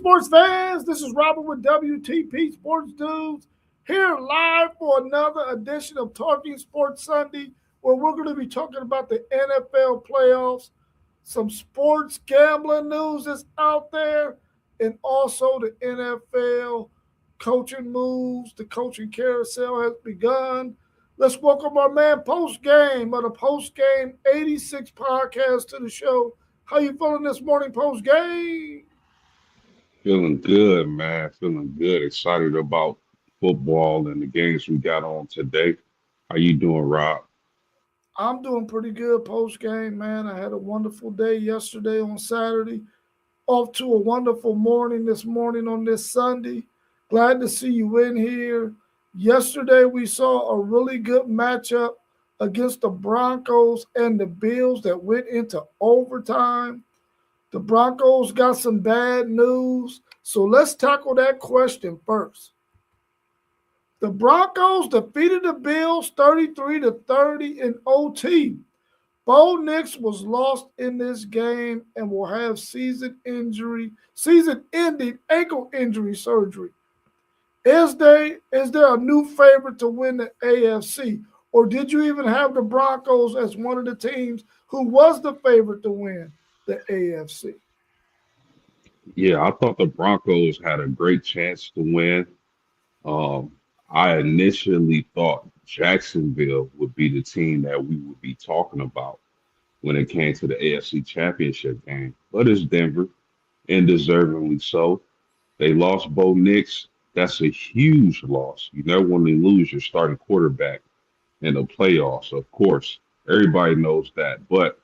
sports fans. This is Robert with WTP Sports Dudes here live for another edition of Talking Sports Sunday, where we're going to be talking about the NFL playoffs, some sports gambling news that's out there, and also the NFL coaching moves. The coaching carousel has begun. Let's welcome our man Post Game of the Post Game 86 podcast to the show. How you feeling this morning, Post Game? Feeling good, man. Feeling good. Excited about football and the games we got on today. How you doing, Rob? I'm doing pretty good post game, man. I had a wonderful day yesterday on Saturday. Off to a wonderful morning this morning on this Sunday. Glad to see you in here. Yesterday we saw a really good matchup against the Broncos and the Bills that went into overtime. The Broncos got some bad news. So let's tackle that question first. The Broncos defeated the Bills 33-30 in OT. Bo Nix was lost in this game and will have season-ending ankle injury surgery. Is there a new favorite to win the AFC? Or did you even have the Broncos as one of the teams who was the favorite to win the AFC? Yeah, I thought the Broncos had a great chance to win. Um, I initially thought Jacksonville would be the team that we would be talking about when it came to the AFC Championship game, but it's Denver, and deservingly so. They lost Bo Nix. That's a huge loss. You never want to lose your starting quarterback in the playoffs, of course. Everybody knows that. But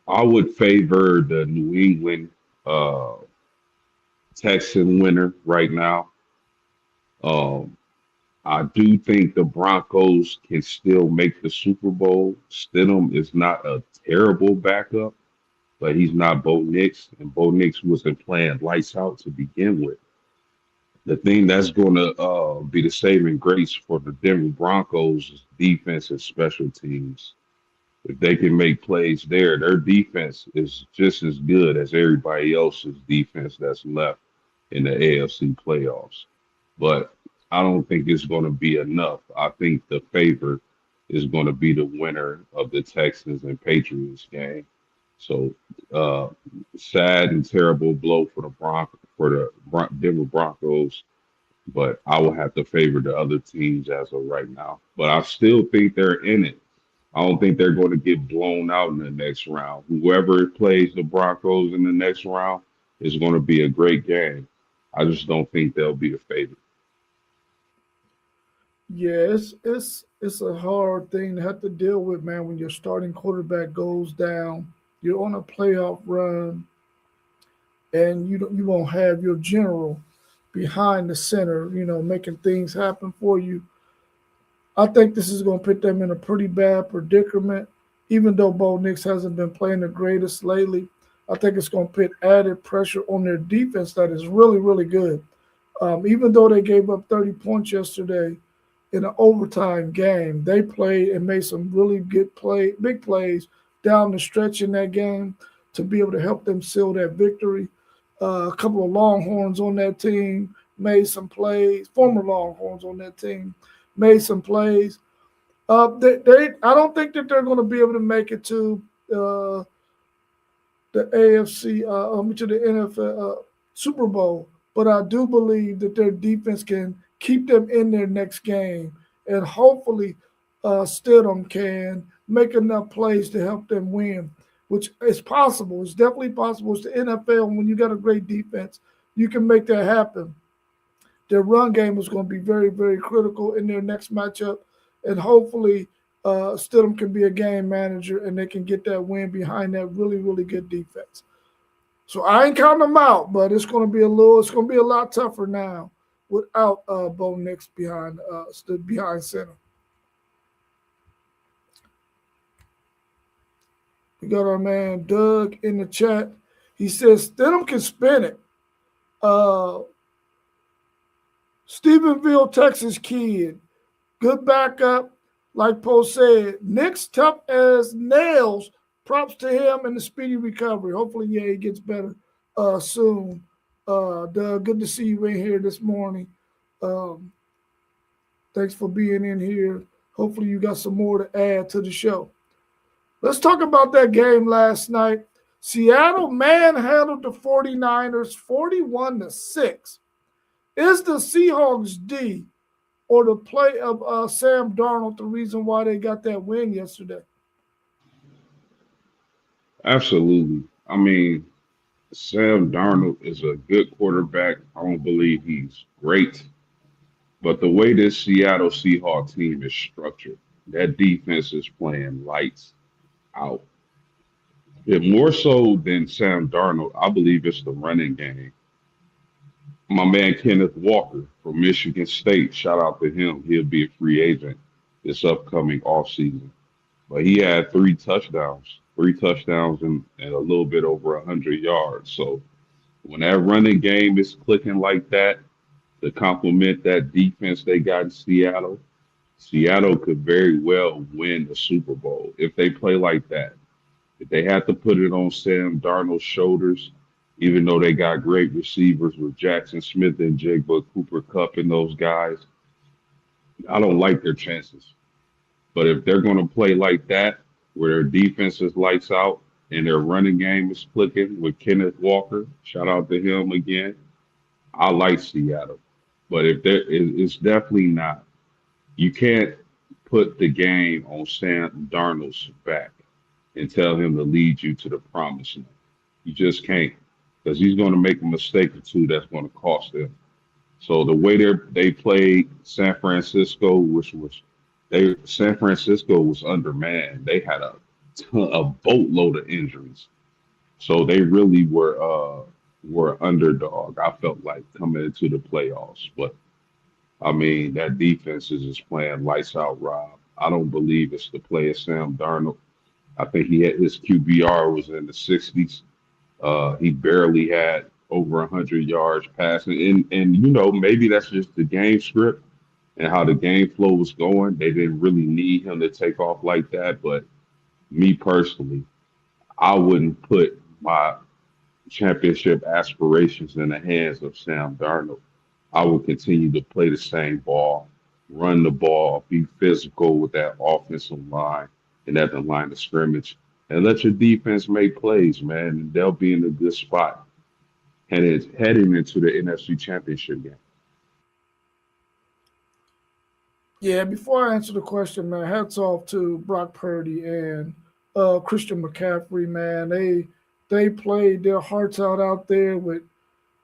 I would favor the New England uh, Texan winner right now. Um, I do think the Broncos can still make the Super Bowl. Stidham is not a terrible backup, but he's not Bo Nix, and Bo Nix wasn't playing lights out to begin with. The thing that's going to be the saving grace for the Denver Broncos is defense and special teams. If they can make plays there, their defense is just as good as everybody else's defense that's left in the AFC playoffs. But I don't think it's going to be enough. I think the favorite is going to be the winner of the Texans and Patriots game. So uh, sad and terrible blow for the Denver Broncos, but I will have to favor the other teams as of right now. But I still think they're in it. I don't think they're going to get blown out in the next round. Whoever plays the Broncos in the next round is going to be a great game. I just don't think they'll be a favorite. Yeah, it's a hard thing to have to deal with, man, when your starting quarterback goes down. You're on a playoff run and you won't have your general behind the center, making things happen for you. I think this is going to put them in a pretty bad predicament. Even though Bo Nix hasn't been playing the greatest lately, I think it's going to put added pressure on their defense that is really, really good. Even though they gave up 30 points yesterday in an overtime game, they played and made some really big plays down the stretch in that game to be able to help them seal that victory. A couple of Longhorns on that team made some plays. Former Longhorns on that team made some plays. I don't think that they're going to be able to make it to uh, the AFC, to the NFL Super Bowl, but I do believe that their defense can keep them in their next game, and hopefully, Stidham can make enough plays to help them win, which is possible. It's definitely possible. It's the NFL. When you got a great defense, you can make that happen. Their run game is going to be very, very critical in their next matchup, and hopefully, Stidham can be a game manager and they can get that win behind that really, really good defense. So I ain't counting them out, but it's going to be a lot tougher now without Bo Nix stood behind center. We got our man Doug in the chat. He says Stidham can spin it. Uh, Stephenville, Texas kid, good backup. Like Poe said, Nick's tough as nails. Props to him and the speedy recovery. Hopefully, yeah, he gets better soon. Doug, good to see you in here this morning. Um, Thanks for being in here. Hopefully, you got some more to add to the show. Let's talk about that game last night. Seattle manhandled the 49ers 41-6. Is the Seahawks D or the play of Sam Darnold the reason why they got that win yesterday? Absolutely. I mean, Sam Darnold is a good quarterback. I don't believe he's great, but the way this Seattle Seahawks team is structured, that defense is playing lights out. And more so than Sam Darnold, I believe it's the running game. My man Kenneth Walker from Michigan State, shout out to him. He'll be a free agent this upcoming offseason. But he had three touchdowns and a little bit over 100 yards. So when that running game is clicking like that, to complement that defense they got in Seattle, Seattle could very well win the Super Bowl if they play like that. If they had to put it on Sam Darnold's shoulders, even though they got great receivers with Jackson Smith and Jigba Cooper Cup and those guys, I don't like their chances. But if they're going to play like that, where their defense is lights out and their running game is clicking with Kenneth Walker, shout out to him again. I like Seattle, but if it's definitely not. You can't put the game on Sam Darnold's back and tell him to lead you to the promised land. You just can't, because he's going to make a mistake or two that's going to cost them. So the way they played San Francisco, which was they San Francisco was undermanned. They had a boatload of injuries, so they really were underdog. I felt like coming into the playoffs, but I mean that defense is just playing lights out, Rob. I don't believe it's the play of Sam Darnold. I think he had his QBR was in the 60s. He barely had over 100 yards passing, and maybe that's just the game script and how the game flow was going. They didn't really need him to take off like that. But me personally, I wouldn't put my championship aspirations in the hands of Sam Darnold. I will continue to play the same ball, run the ball, be physical with that offensive line and at the line of scrimmage, and let your defense make plays, man, and they'll be in a good spot. And it's heading into the NFC Championship game. Yeah, before I answer the question, man, hats off to Brock Purdy and Christian McCaffrey, man. They played their hearts out there with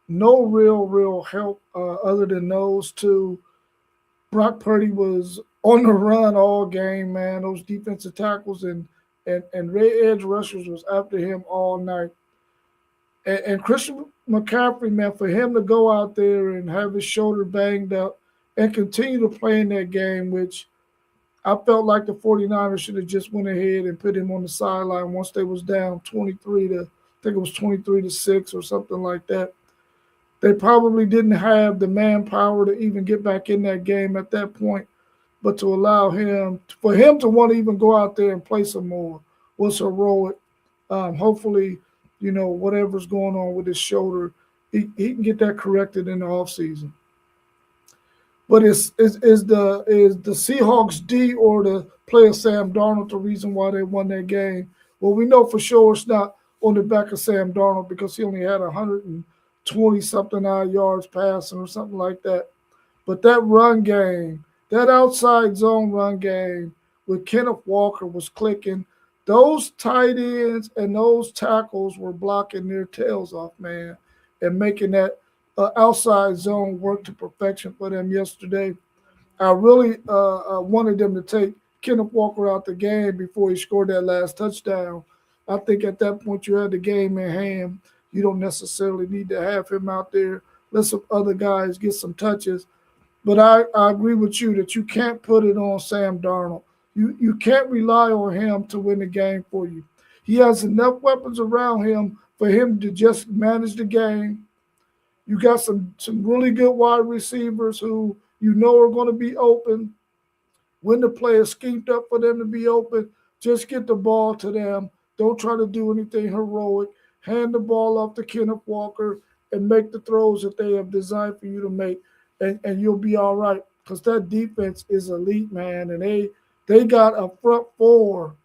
no real help other than those two. Brock Purdy was on the run all game, man. Those defensive tackles and red edge rushers was after him all night. And Christian McCaffrey, man, for him to go out there and have his shoulder banged up and continue to play in that game, which I felt like the 49ers should have just went ahead and put him on the sideline once they was down 23 to, I think it was 23-6 or something like that. They probably didn't have the manpower to even get back in that game at that point, but to allow him, for him to want to even go out there and play some more was heroic. Hopefully, whatever's going on with his shoulder, he can get that corrected in the offseason. But is the Seahawks D or the play of Sam Darnold the reason why they won that game? Well, we know for sure it's not on the back of Sam Darnold because he only had 120 something odd yards passing or something like that. But that run game, that outside zone run game with Kenneth Walker was clicking. Those tight ends and those tackles were blocking their tails off, man, and making that outside zone work to perfection for them yesterday. I really wanted them to take Kenneth Walker out the game before he scored that last touchdown. I think at that point you had the game in hand. You don't necessarily need to have him out there. Let some other guys get some touches. But I agree with you that you can't put it on Sam Darnold. You can't rely on him to win the game for you. He has enough weapons around him for him to just manage the game. You got some really good wide receivers who are going to be open. When the play is schemed up for them to be open, just get the ball to them. Don't try to do anything heroic. Hand the ball off to Kenneth Walker and make the throws that they have designed for you to make, and you'll be all right. Because that defense is elite, man, and they got a front four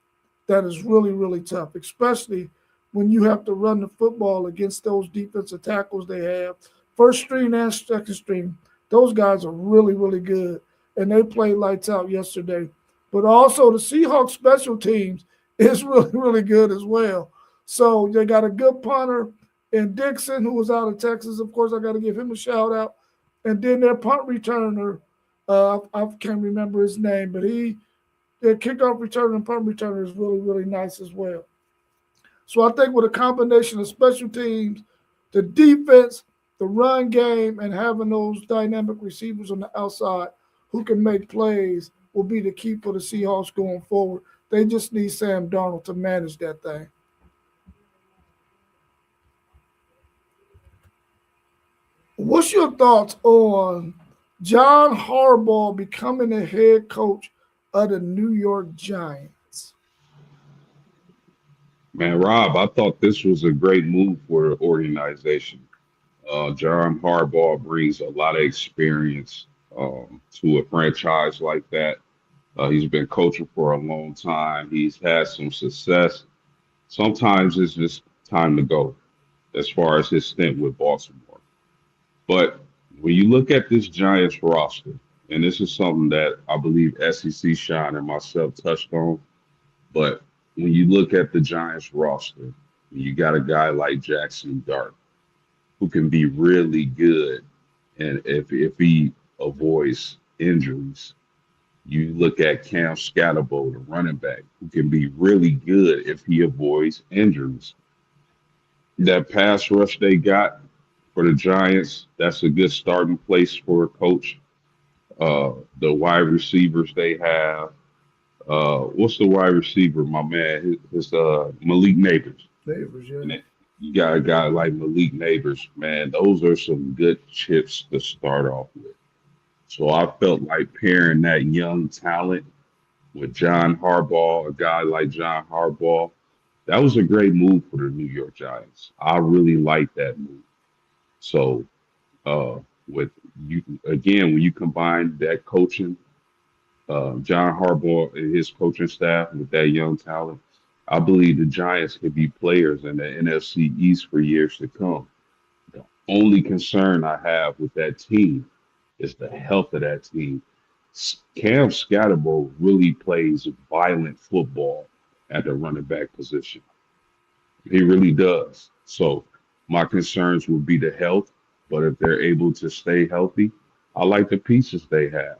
that is really, really tough, especially when you have to run the football against those defensive tackles they have. First string and second string, those guys are really, really good. And they played lights out yesterday. But also the Seahawks special teams is really, really good as well. So they got a good punter in Dixon, who was out of Texas. Of course, I got to give him a shout out. And then their punt returner, I can't remember his name, but their kickoff returner and punt returner is really, really nice as well. So I think with a combination of special teams, the defense, the run game, and having those dynamic receivers on the outside who can make plays will be the key for the Seahawks going forward. They just need Sam Darnold to manage that thing. What's your thoughts on John Harbaugh becoming the head coach of the New York Giants? Man, Rob, I thought this was a great move for the organization. John Harbaugh brings a lot of experience to a franchise like that. He's been coaching for a long time. He's had some success. Sometimes it's just time to go as far as his stint with Baltimore. But when you look at this Giants roster, and this is something that I believe SEC Shine and myself touched on, but when you look at the Giants roster, you got a guy like Jackson Dart who can be really good, and if he avoids injuries, you look at Cam Scatterbo, the running back, who can be really good if he avoids injuries. That pass rush they got for the Giants, that's a good starting place for a coach. The wide receivers they have. What's the wide receiver, my man? His Malik Neighbors. Neighbors, yeah. And you got a guy like Malik Neighbors, man. Those are some good chips to start off with. So I felt like pairing that young talent with John Harbaugh, a guy like John Harbaugh, that was a great move for the New York Giants. I really like that move. So with you again, when you combine that coaching, John Harbaugh and his coaching staff with that young talent, I believe the Giants could be players in the NFC East for years to come. The only concern I have with that team is the health of that team. Cam Scatterbo really plays violent football at the running back position. He really does. So my concerns would be the health, but if they're able to stay healthy, I like the pieces they have.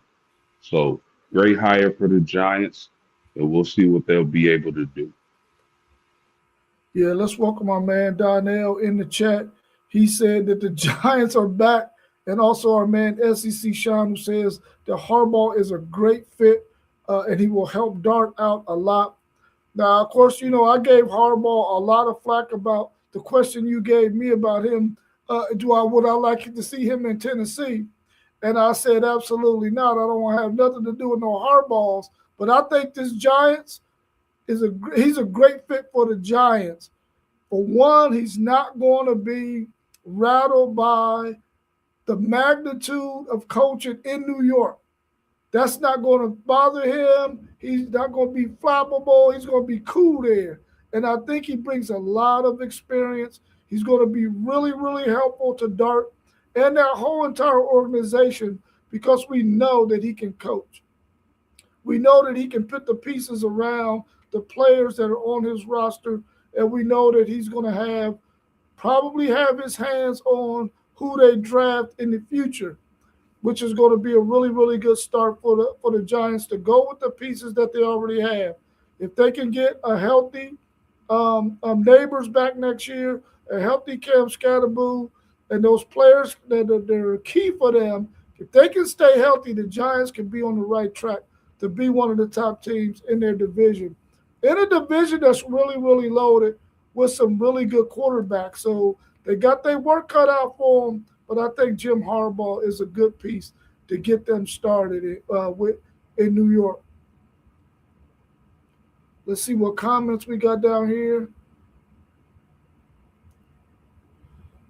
So great hire for the Giants, and we'll see what they'll be able to do. Yeah, let's welcome our man Donnell in the chat. He said that the Giants are back, and also our man SEC Sean, who says that Harbaugh is a great fit and he will help Dart out a lot. Now, of course, I gave Harbaugh a lot of flack about the question you gave me about him. Would I like to see him in Tennessee? And I said absolutely not. I don't want to have nothing to do with no Harbaughs. But I think this Giants he's a great fit for the Giants. For one, he's not going to be rattled by the magnitude of coaching in New York. That's not going to bother him. He's not going to be flappable. He's going to be cool there. And I think he brings a lot of experience. He's going to be really, really helpful to Dart and that whole entire organization because we know that he can coach. We know that he can put the pieces around the players that are on his roster, and we know that he's going to probably have his hands on who they draft in the future, which is going to be a really, really good start for the Giants to go with the pieces that they already have. If they can get a healthy Neighbors back next year, a healthy Cam Scatterboo, and those players that are key for them, if they can stay healthy, the Giants can be on the right track to be one of the top teams in their division. In a division that's really, really loaded with some really good quarterbacks. So they got their work cut out for them, but I think Jim Harbaugh is a good piece to get them started in New York. Let's see what comments we got down here.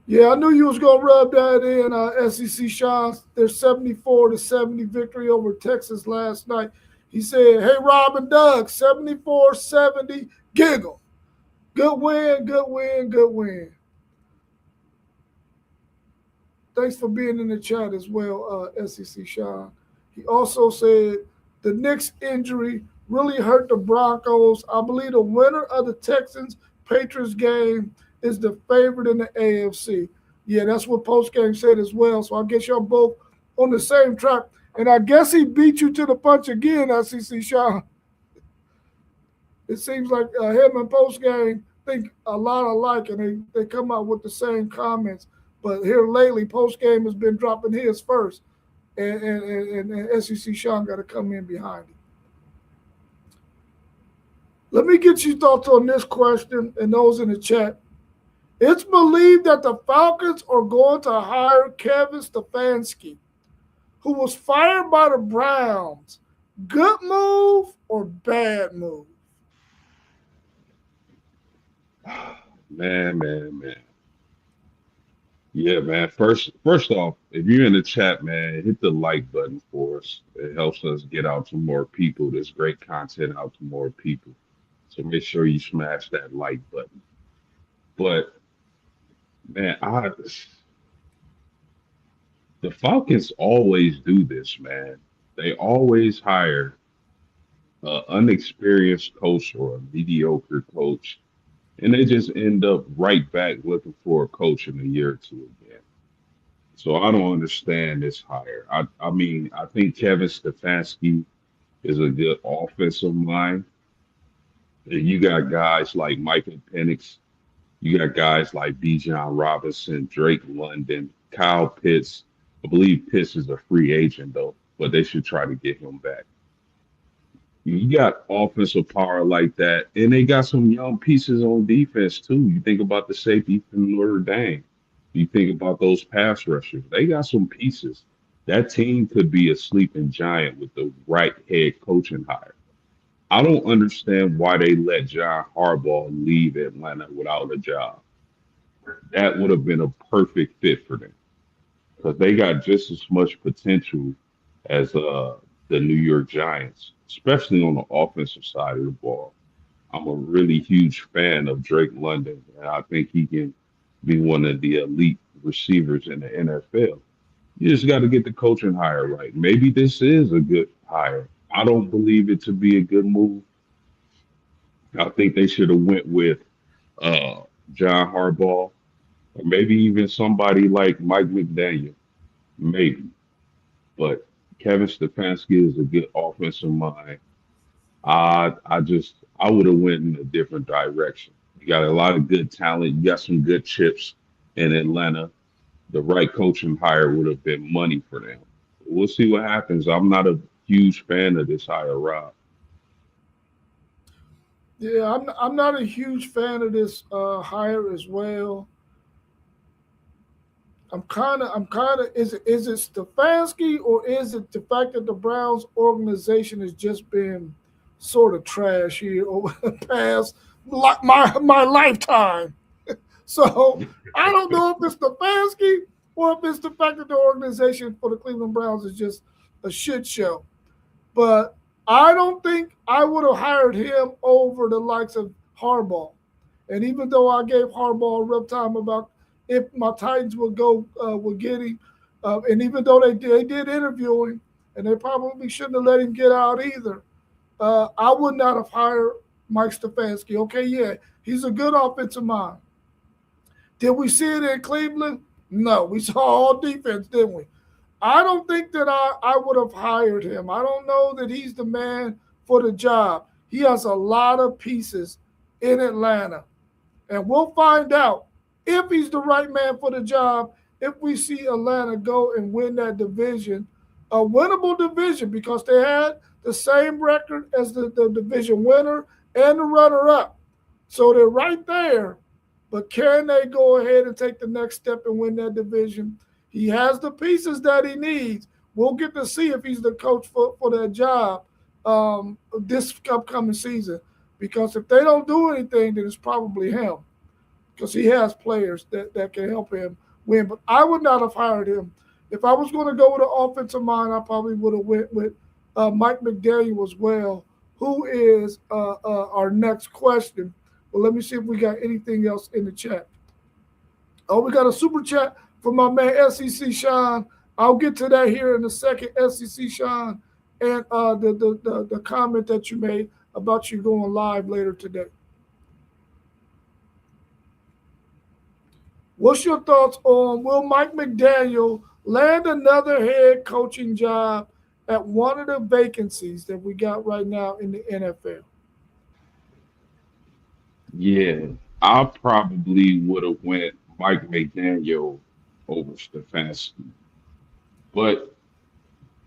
Yeah, I knew you was gonna rub that in, SEC Sean. Their 74-70 victory over Texas last night. He said, "Hey, Rob and Doug, 74-70, giggle. Good win, good win, good win." Thanks for being in the chat as well, SEC Sean. He also said the Knicks injury really hurt the Broncos. I believe the winner of the Texans Patriots game is the favorite in the AFC. Yeah, that's what post game said as well. So I guess y'all both on the same track. And I guess he beat you to the punch again, SEC Sean. It seems like him and post game think a lot alike, and they come out with the same comments. But here lately, post game has been dropping his first, and SEC Sean got to come in behind him. Let me get your thoughts on this question and those in the chat. It's believed that the Falcons are going to hire Kevin Stefanski, who was fired by the Browns. Good move or bad move? Man. Yeah, man. First off, if you're in the chat, man, hit the like button for us. It helps us get out to more people. There's great content out to more people. So make sure you smash that like button. But man, the Falcons always do this, man. They always hire an unexperienced coach or a mediocre coach, and they just end up right back looking for a coach in a year or two again. So I don't understand this hire. I mean, I think Kevin Stefanski is a good offensive mind. And you got guys like Michael Penix. You got guys like Bijan Robinson, Drake London, Kyle Pitts. I believe Pitts is a free agent though, but they should try to get him back. You got offensive power like that, and they got some young pieces on defense too. You think about the safety from Notre Dame. You think about those pass rushers. They got some pieces. That team could be a sleeping giant with the right head coaching hire. I don't understand why they let John Harbaugh leave Atlanta without a job. That would have been a perfect fit for them because they got just as much potential as the New York Giants, especially on the offensive side of the ball. I'm a really huge fan of Drake London, and I think he can be one of the elite receivers in the NFL. You just got to get the coaching hire right. Maybe this is a good hire. I don't believe it to be a good move. I think they should have went with uh, John Harbaugh, or maybe even somebody like Mike McDaniel. Maybe, but Kevin Stefanski is a good offensive mind. I would have went in a different direction. You got a lot of good talent. You got some good chips in Atlanta. The right coaching hire would have been money for them. We'll see what happens. I'm not a huge fan of this hire, Rob. Yeah, I'm not a huge fan of this hire as well. I'm kind of is it Stefanski or is it the fact that the Browns organization has just been sort of trash here over the past my lifetime? So I don't know if it's Stefanski or if it's the fact that the organization for the Cleveland Browns is just a shit show. But I don't think I would have hired him over the likes of Harbaugh. And even though I gave Harbaugh a rough time about if my Titans would get him, and even though they did interview him, and they probably shouldn't have let him get out either, I would not have hired Mike Stefanski. Okay, yeah, he's a good offensive mind. Did we see it in Cleveland? No, we saw all defense, didn't we? I don't think that I would have hired him. I don't know that he's the man for the job. He has a lot of pieces in Atlanta. And we'll find out if he's the right man for the job if we see Atlanta go and win that division, a winnable division, because they had the same record as the division winner and the runner up. So they're right there. But can they go ahead and take the next step and win that division? He has the pieces that he needs. We'll get to see if he's the coach for that job this upcoming season. Because if they don't do anything, then it's probably him. because he has players that can help him win. But I would not have hired him. If I was going to go with an offensive mind, I probably would have went with Mike McDaniel as well, who is our next question. Well, let me see if we got anything else in the chat. Oh, we got a super chat from my man SEC Sean. I'll get to that here in a second, SEC Sean, and the comment that you made about you going live later today. What's your thoughts on will Mike McDaniel land another head coaching job at one of the vacancies that we got right now in the NFL? Yeah, I probably would have went Mike McDaniel over Stefanski. But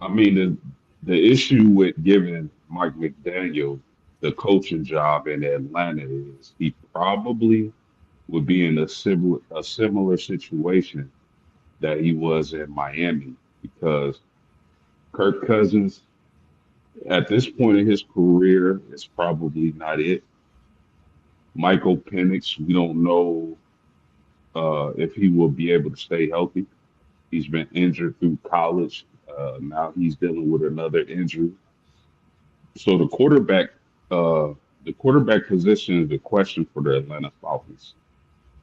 I mean, the issue with giving Mike McDaniel the coaching job in Atlanta is he probably would be in a similar situation that he was in Miami because Kirk Cousins at this point in his career is probably not it. Michael Penix, we don't know if he will be able to stay healthy. He's been injured through college. Now he's dealing with another injury. So uh, the quarterback position is a question for the Atlanta Falcons.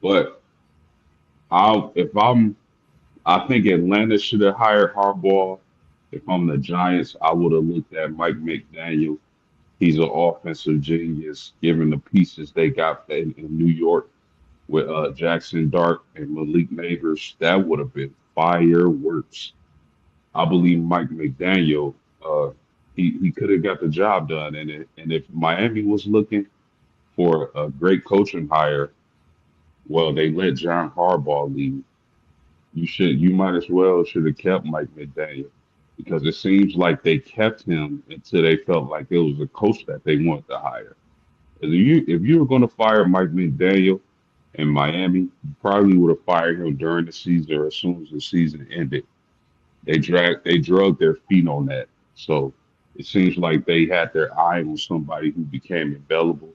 But if I think Atlanta should have hired Harbaugh. If I'm the Giants, I would have looked at Mike McDaniel. He's an offensive genius, given the pieces they got in New York with Jackson Dart and Malik Neighbors. That would have been fireworks. I believe Mike McDaniel, he could have got the job done. And if Miami was looking for a great coaching hire, well, they let John Harbaugh leave. You might as well should have kept Mike McDaniel because it seems like they kept him until they felt like it was a coach that they wanted to hire. If you were going to fire Mike McDaniel in Miami, you probably would have fired him during the season or as soon as the season ended. They drug their feet on that. So it seems like they had their eye on somebody who became available.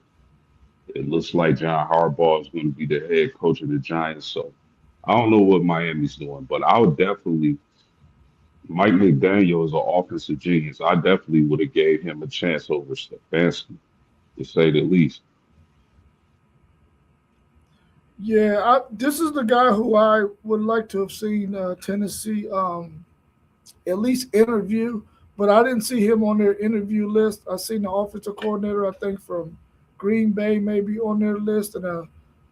It looks like John Harbaugh is going to be the head coach of the Giants. So I don't know what Miami's doing, but I would definitely Mike McDaniel is an offensive genius. I definitely would have gave him a chance over Stefanski, to say the least. Yeah, this is the guy who I would like to have seen Tennessee at least interview, but I didn't see him on their interview list. I seen the offensive coordinator, I think from Green Bay, maybe on their list, and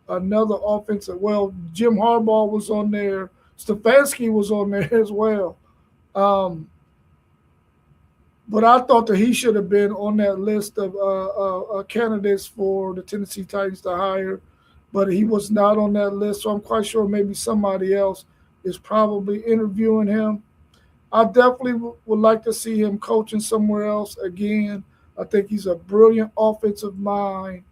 another offensive. Well, Jim Harbaugh was on there. Stefanski was on there as well. Um, but I thought that he should have been on that list of candidates for the Tennessee Titans to hire, but he was not on that list. So I'm quite sure maybe somebody else is probably interviewing him. I definitely would like to see him coaching somewhere else again. I think he's a brilliant offensive mind.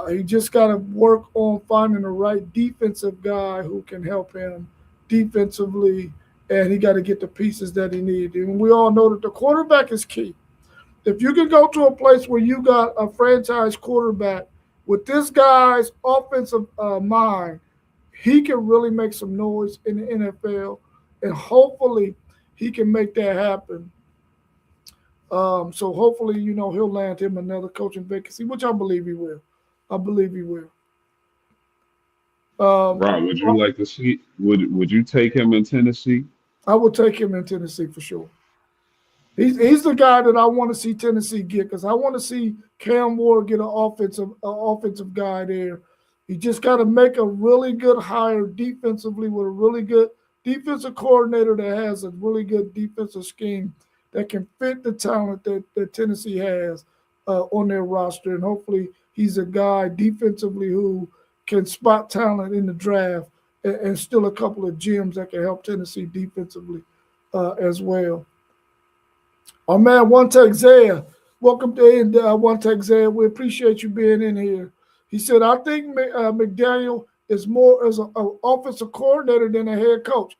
He just got to work on finding the right defensive guy who can help him defensively, and he got to get the pieces that he needs. And we all know that the quarterback is key. If you can go to a place where you got a franchise quarterback with this guy's offensive mind, he can really make some noise in the NFL, and hopefully he can make that happen. So hopefully, he'll land him another coaching vacancy, which I believe he will. I believe he will. Um, Ron, would you like to see? Would you take him in Tennessee? I will take him in Tennessee for sure. He's the guy that I want to see Tennessee get because I want to see Cam Ward get an offensive guy there. He just got to make a really good hire defensively with a really good defensive coordinator that has a really good defensive scheme that can fit the talent that Tennessee has on their roster. And hopefully he's a guy defensively who can spot talent in the draft and still a couple of gems that can help Tennessee defensively as well. Our man, One Tech Zaya. Welcome to One Tech Zaya. We appreciate you being in here. He said, I think McDaniel is more as an offensive coordinator than a head coach.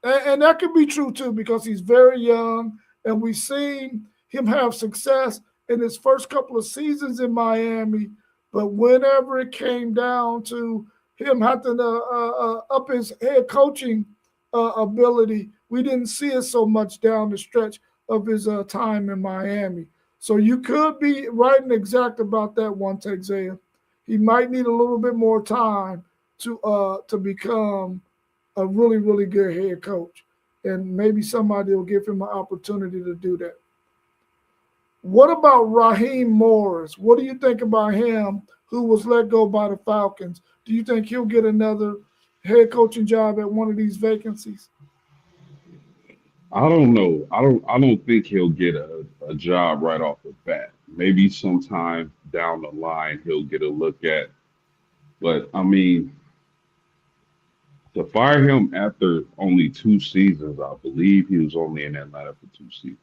And that could be true, too, because he's very young, and we've seen him have success in his first couple of seasons in Miami. But whenever it came down to him having to up his head coaching ability. We didn't see it so much down the stretch of his time in Miami. So you could be right and exact about that one, Texas. He might need a little bit more time to become a really, really good head coach. And maybe somebody will give him an opportunity to do that. What about Raheem Morris? What do you think about him, who was let go by the Falcons? Do you think he'll get another head coaching job at one of these vacancies? I don't know. I don't think he'll get a job right off the bat. Maybe sometime down the line he'll get a look at. But I mean, to fire him after only 2 seasons, I believe he was only in Atlanta for 2 seasons.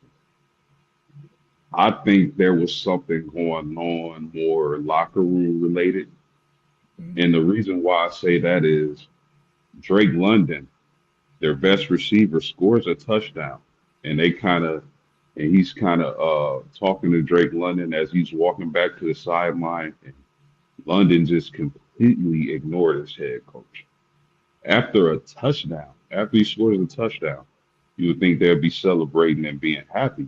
I think there was something going on more locker room related. Mhm. And the reason why I say that is Drake London, their best receiver, scores a touchdown. And they kind of and he's kind of talking to Drake London as he's walking back to the sideline. And London just completely ignored his head coach. After a touchdown, after he scores a touchdown, you would think they'd be celebrating and being happy.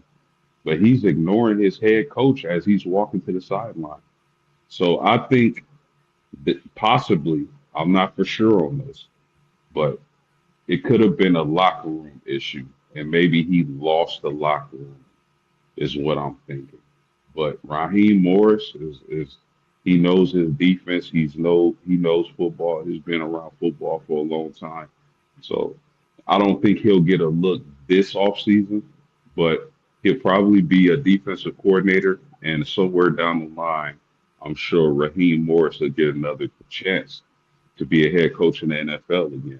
But he's ignoring his head coach as he's walking to the sideline. So I think that possibly, I'm not for sure on this, but it could have been a locker room issue. And maybe he lost the locker room, is what I'm thinking. But Raheem Morris is he knows his defense. He knows football. He's been around football for a long time. So I don't think he'll get a look this offseason, but he'll probably be a defensive coordinator. And somewhere down the line, I'm sure Raheem Morris will get another chance to be a head coach in the NFL again.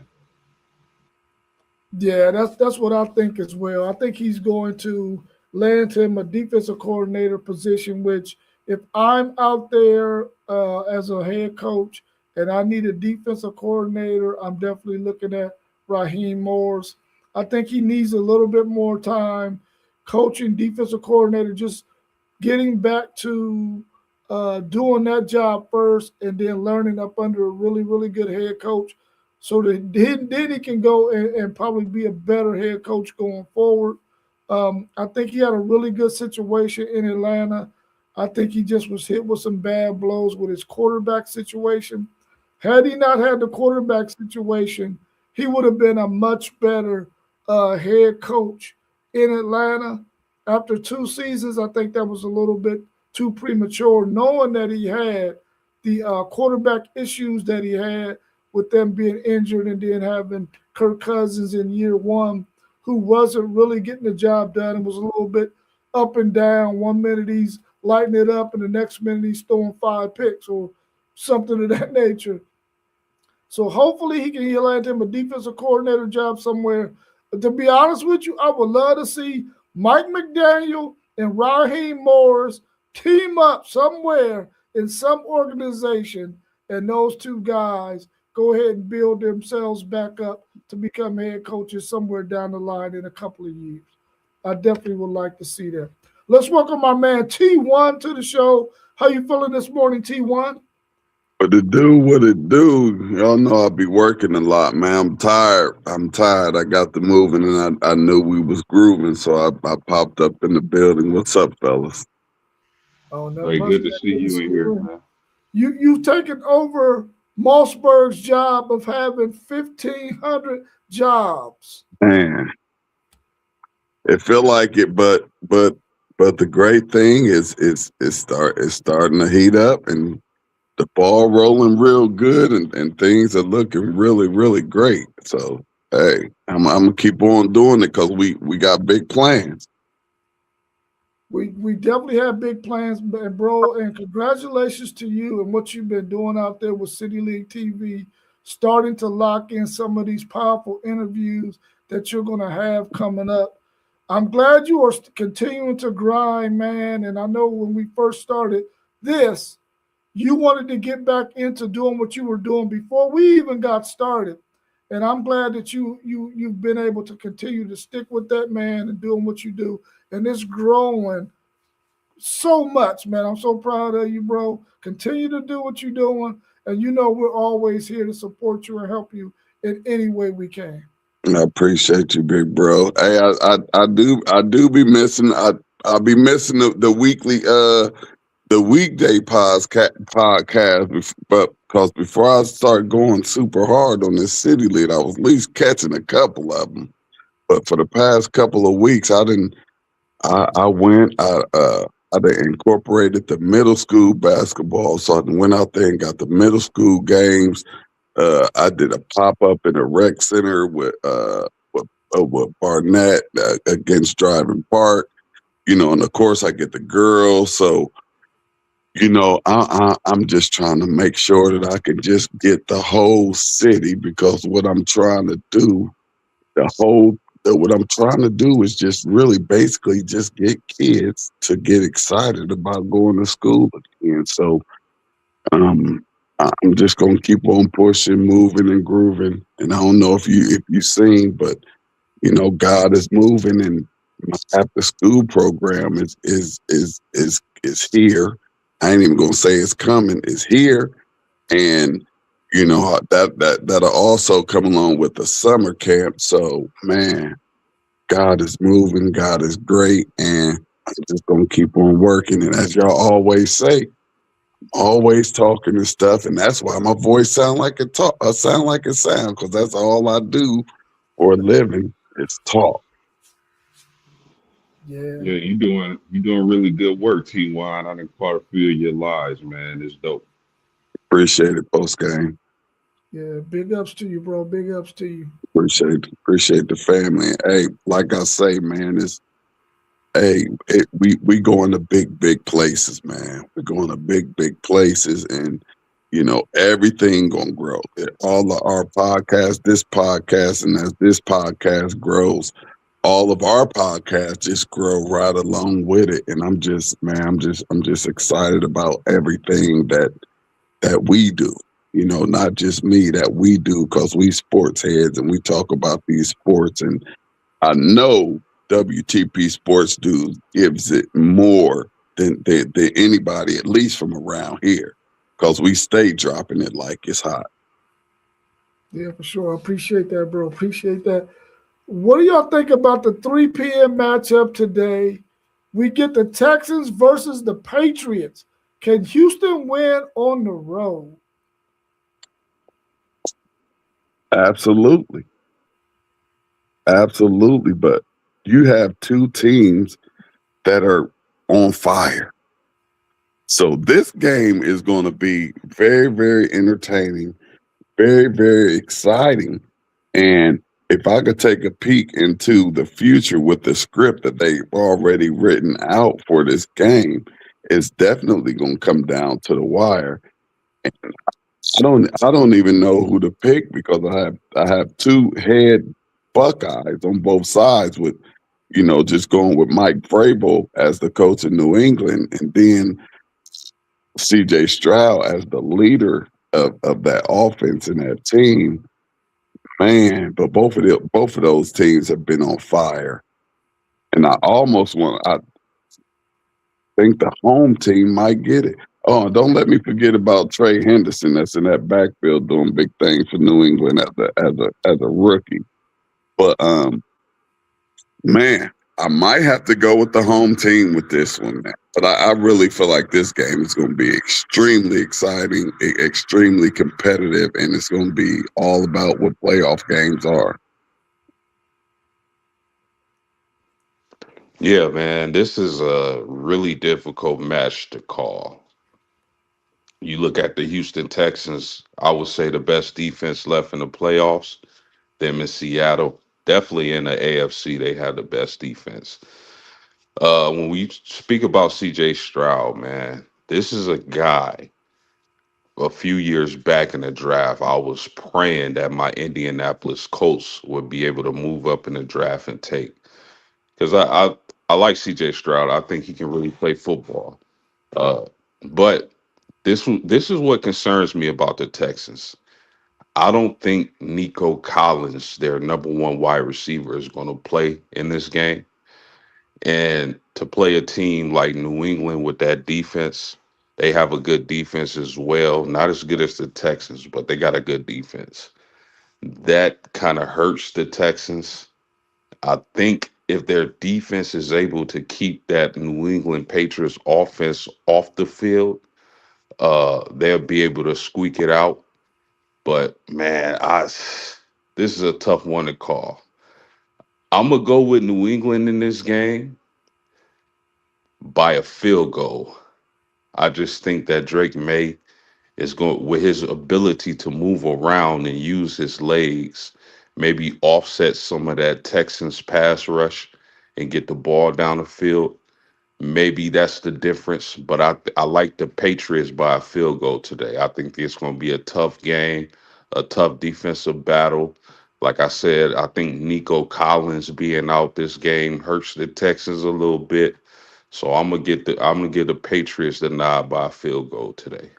Yeah, that's what I think as well. I think he's going to land him a defensive coordinator position, which if I'm out there as a head coach and I need a defensive coordinator, I'm definitely looking at Raheem Morris. I think he needs a little bit more time coaching defensive coordinator, just getting back to doing that job first and then learning up under a really, really good head coach so that then he can go and probably be a better head coach going forward. I think he had a really good situation in Atlanta. I think he just was hit with some bad blows with his quarterback situation. Had he not had the quarterback situation, he would have been a much better head coach in Atlanta. After 2 seasons, I think that was a little bit too premature, knowing that he had the quarterback issues that he had with them being injured and then having Kirk Cousins in year one, who wasn't really getting the job done and was a little bit up and down. One minute he's lighting it up, and the next minute he's throwing 5 picks or something of that nature. So hopefully he'll land him a defensive coordinator job somewhere. But to be honest with you, I would love to see Mike McDaniel and Raheem Morris team up somewhere in some organization, and those two guys go ahead and build themselves back up to become head coaches somewhere down the line in a couple of years. I definitely would like to see that. Let's welcome my man T1 to the show. How you feeling this morning, T1? What it do? Y'all know I be working a lot, man. I'm tired. I got the moving, and I knew we was grooving, so I popped up in the building. What's up, fellas? Oh, not Like, much, good to man. see Good to you see in here, you. man. You've taken over Mossberg's job of having 1,500 jobs. Man, it feel like it, but the great thing is it's starting to heat up and the ball rolling real good, and things are looking really really great. So hey, I'm gonna keep on doing it because we got big plans. We definitely have big plans, bro. And congratulations to you and what you've been doing out there with City League TV, starting to lock in some of these powerful interviews that you're going to have coming up. I'm glad you are continuing to grind, man. And I know when we first started this, you wanted to get back into doing what you were doing before we even got started. And I'm glad that you've been able to continue to stick with that, man, and doing what you do. And it's growing so much, man. I'm so proud of you, bro. Continue to do what you're doing. And you know we're always here to support you and help you in any way we can. I appreciate you, big bro. Hey, I do be missing. I'll be missing the weekly the weekday podcast, but because before I start going super hard on this city lead, I was at least catching a couple of them. But for the past couple of weeks, I didn't. I went. I done incorporated the middle school basketball, so I went out there and got the middle school games. I did a pop up in a rec center with Barnett against Driving Park. And of course I get the girls. So I'm just trying to make sure that I can just get the whole city, because what I'm trying to do, what I'm trying to do is just really basically just get kids to get excited about going to school again. So um, I'm just gonna keep on pushing, moving, and grooving. And I don't know if you seen, but God is moving, and my after school program is here. I ain't even gonna say it's coming. It's here, and that'll also come along with the summer camp. So man, God is moving. God is great, and I'm just gonna keep on working. And as y'all always say, always talking and stuff, and that's why my voice sound like it talk. Sound like it sound, because that's all I do for a living is talk. Yeah, Yeah, you doing really good work, T1. I done caught a few of your lives, man. It's dope. Appreciate it, post game. yeah. Big ups to you, bro. Big ups to you. Appreciate the family. Hey, like I say, man, we going to big places, man. We're going to big places, and everything gonna grow. All of our podcasts, this podcast, and as this podcast grows, all of our podcasts just grow right along with it. And I'm just, man, I'm just excited about everything that we do. Not just me, that we do, because we sports heads and we talk about these sports. And I know WTP Sports Dudes gives it more than anybody, at least from around here, because we stay dropping it like it's hot. Yeah, for sure. I appreciate that, bro. Appreciate that. What do y'all think about the 3 p.m. matchup today? We get the Texans versus the Patriots. Can Houston win on the road? Absolutely. Absolutely. But you have two teams that are on fire. So this game is going to be very, very entertaining, very, very exciting. And if I could take a peek into the future with the script that they've already written out for this game, it's definitely going to come down to the wire. And I don't even know who to pick, because I have two head Buckeyes on both sides, with just going with Mike Vrabel as the coach of New England, and then CJ Stroud as the leader of that offense and that team. Man, but both of those teams have been on fire. And I think the home team might get it. Oh, don't let me forget about Trey Henderson, that's in that backfield doing big things for New England as a rookie. But man, I might have to go with the home team with this one, man. But I really feel like this game is going to be extremely exciting, extremely competitive, and it's going to be all about what playoff games are. Yeah, man, this is a really difficult match to call. You look at the Houston Texans, I would say the best defense left in the playoffs. Them in Seattle, definitely in the AFC, they have the best defense. When we speak about CJ Stroud, man, this is a guy a few years back in the draft. I was praying that my Indianapolis Colts would be able to move up in the draft and take, because I like CJ Stroud. I think he can really play football. Uh, but this is what concerns me about the Texans. I don't think Nico Collins, their number one wide receiver, is going to play in this game. And to play a team like New England with that defense, They have a good defense as well. Not as good as the Texans, but they got a good defense. That kind of hurts the Texans. I think if their defense is able to keep that New England Patriots offense off the field, they'll be able to squeak it out. But man, this is a tough one to call. I'm gonna go with New England in this game by a field goal. I just think that Drake May is going with his ability to move around and use his legs, maybe offset some of that Texans pass rush and get the ball down the field. Maybe that's the difference, but I like the Patriots by a field goal today. I think it's going to be a tough game, a tough defensive battle. Like I said, I think Nico Collins being out this game hurts the Texans a little bit. So I'm gonna get the Patriots the nod by a field goal today.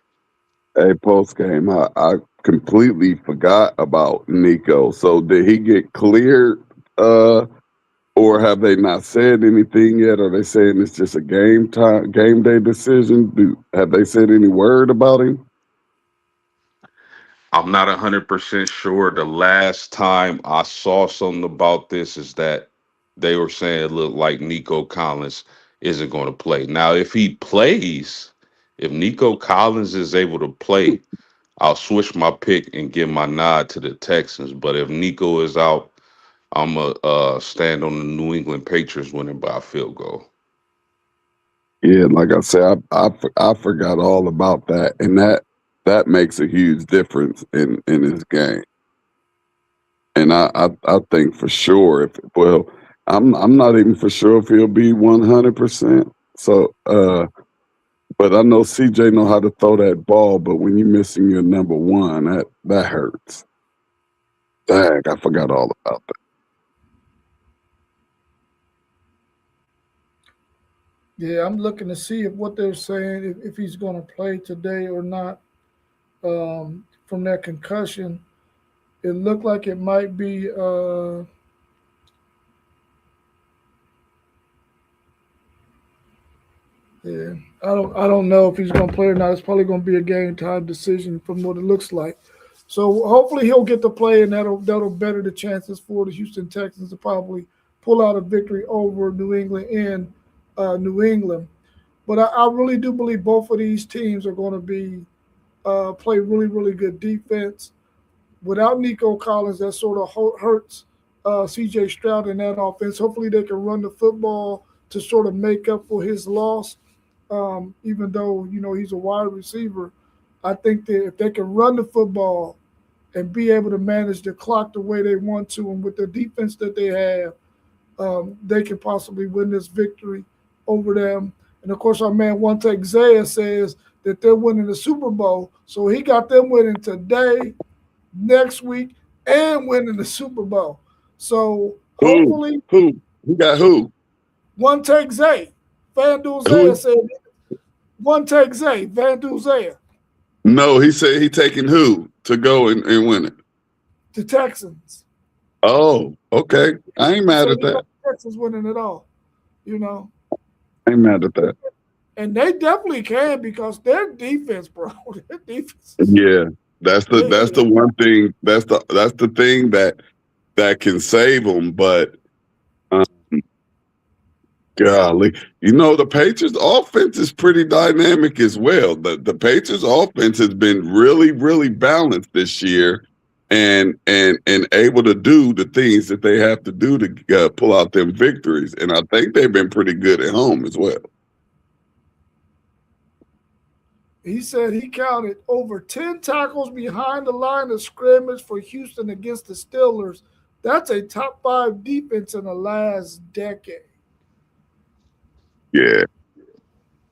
Hey, post game, I completely forgot about Nico. So did he get cleared, or have they not said anything yet? Are they saying it's just a game day decision? Have they said any word about him? I'm not 100% sure. The last time I saw something about this is that they were saying it looked like Nico Collins isn't going to play. Now, if he plays, if Nico Collins is able to play, I'll switch my pick and give my nod to the Texans. But if Nico is out, I'm going to stand on the New England Patriots winning by a field goal. Yeah, like I said, I forgot all about that, and that makes a huge difference in his game. And I think for sure I'm not even for sure if he'll be 100%. So but I know CJ know how to throw that ball, but when you're missing your number one, that hurts. Dang, I forgot all about that. Yeah, I'm looking to see if what they're saying, if he's going to play today or not from that concussion. It looked like it might be. Yeah, I don't know if he's going to play or not. It's probably going to be a game time decision from what it looks like. So hopefully he'll get to play, and that'll better the chances for the Houston Texans to probably pull out a victory over New England in New England. But I really do believe both of these teams are going to be play really, really good defense. Without Nico Collins, that sort of hurts C.J. Stroud in that offense. Hopefully, they can run the football to sort of make up for his loss. Even though he's a wide receiver, I think that if they can run the football and be able to manage the clock the way they want to, and with the defense that they have, they can possibly win this victory over them. And of course, our man One Take Zaya says that they're winning the Super Bowl. So he got them winning today, next week, and winning the Super Bowl. So hopefully, Who got who? One Take Zay. FanDuel Who? Zaya said, One Take Zay, FanDuel Zaya. No, he said he taking who to go and win it. The Texans. Oh, okay. I ain't mad at that. Texans winning it all, I ain't mad at that. And they definitely can because their defense, bro. Their defense. Yeah, that's the one thing. That's the thing that can save them. But golly, the Patriots' offense is pretty dynamic as well. The Patriots' offense has been really, really balanced this year, and able to do the things that they have to do to pull out them victories. And I think they've been pretty good at home as well. He said he counted over 10 tackles behind the line of scrimmage for Houston against the Steelers. That's a top 5 defense in the last decade. Yeah.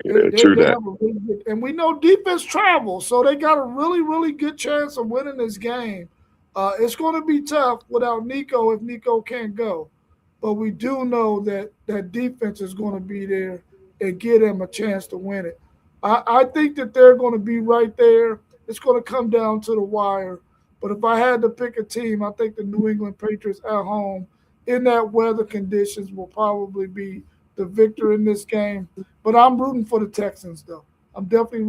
True that. And we know defense travels, so they got a really, really good chance of winning this game. It's going to be tough without Nico if Nico can't go. But we do know that that defense is going to be there and give them a chance to win it. I think that they're going to be right there. It's going to come down to the wire. But if I had to pick a team, I think the New England Patriots at home in that weather conditions will probably be the victor in this game. But I'm rooting for the Texans, though. I'm definitely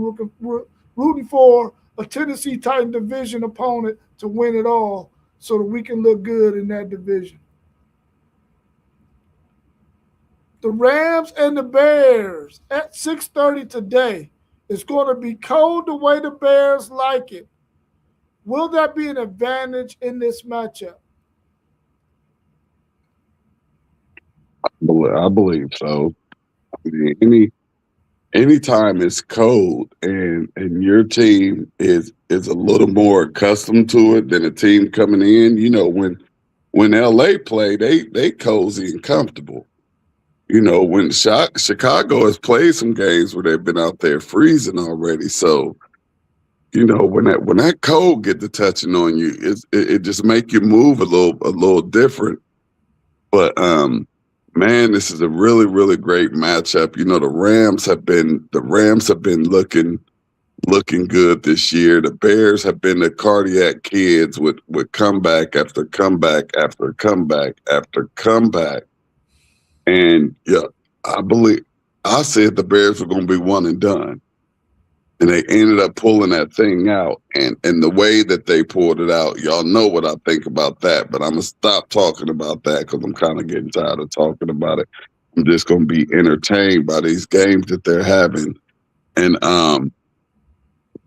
rooting for a Tennessee Titan division opponent to win it all so that we can look good in that division. The Rams and the Bears at 6:30 today. It's going to be cold the way the Bears like it. Will that be an advantage in this matchup? I believe so. I mean, anytime it's cold and your team is a little more accustomed to it than a team coming in, when LA play, they cozy and comfortable. When Chicago has played some games where they've been out there freezing already. So, when that cold get to touching on you, it just make you move a little different. But man, this is a really, really great matchup. The Rams have been looking good this year. The Bears have been the cardiac kids with comeback after comeback after comeback after comeback. And yeah, I said the Bears were going to be one and done, and they ended up pulling that thing out. And the way that they pulled it out, y'all know what I think about that. But I'm gonna stop talking about that because I'm kind of getting tired of talking about it. I'm just going to be entertained by these games that they're having. And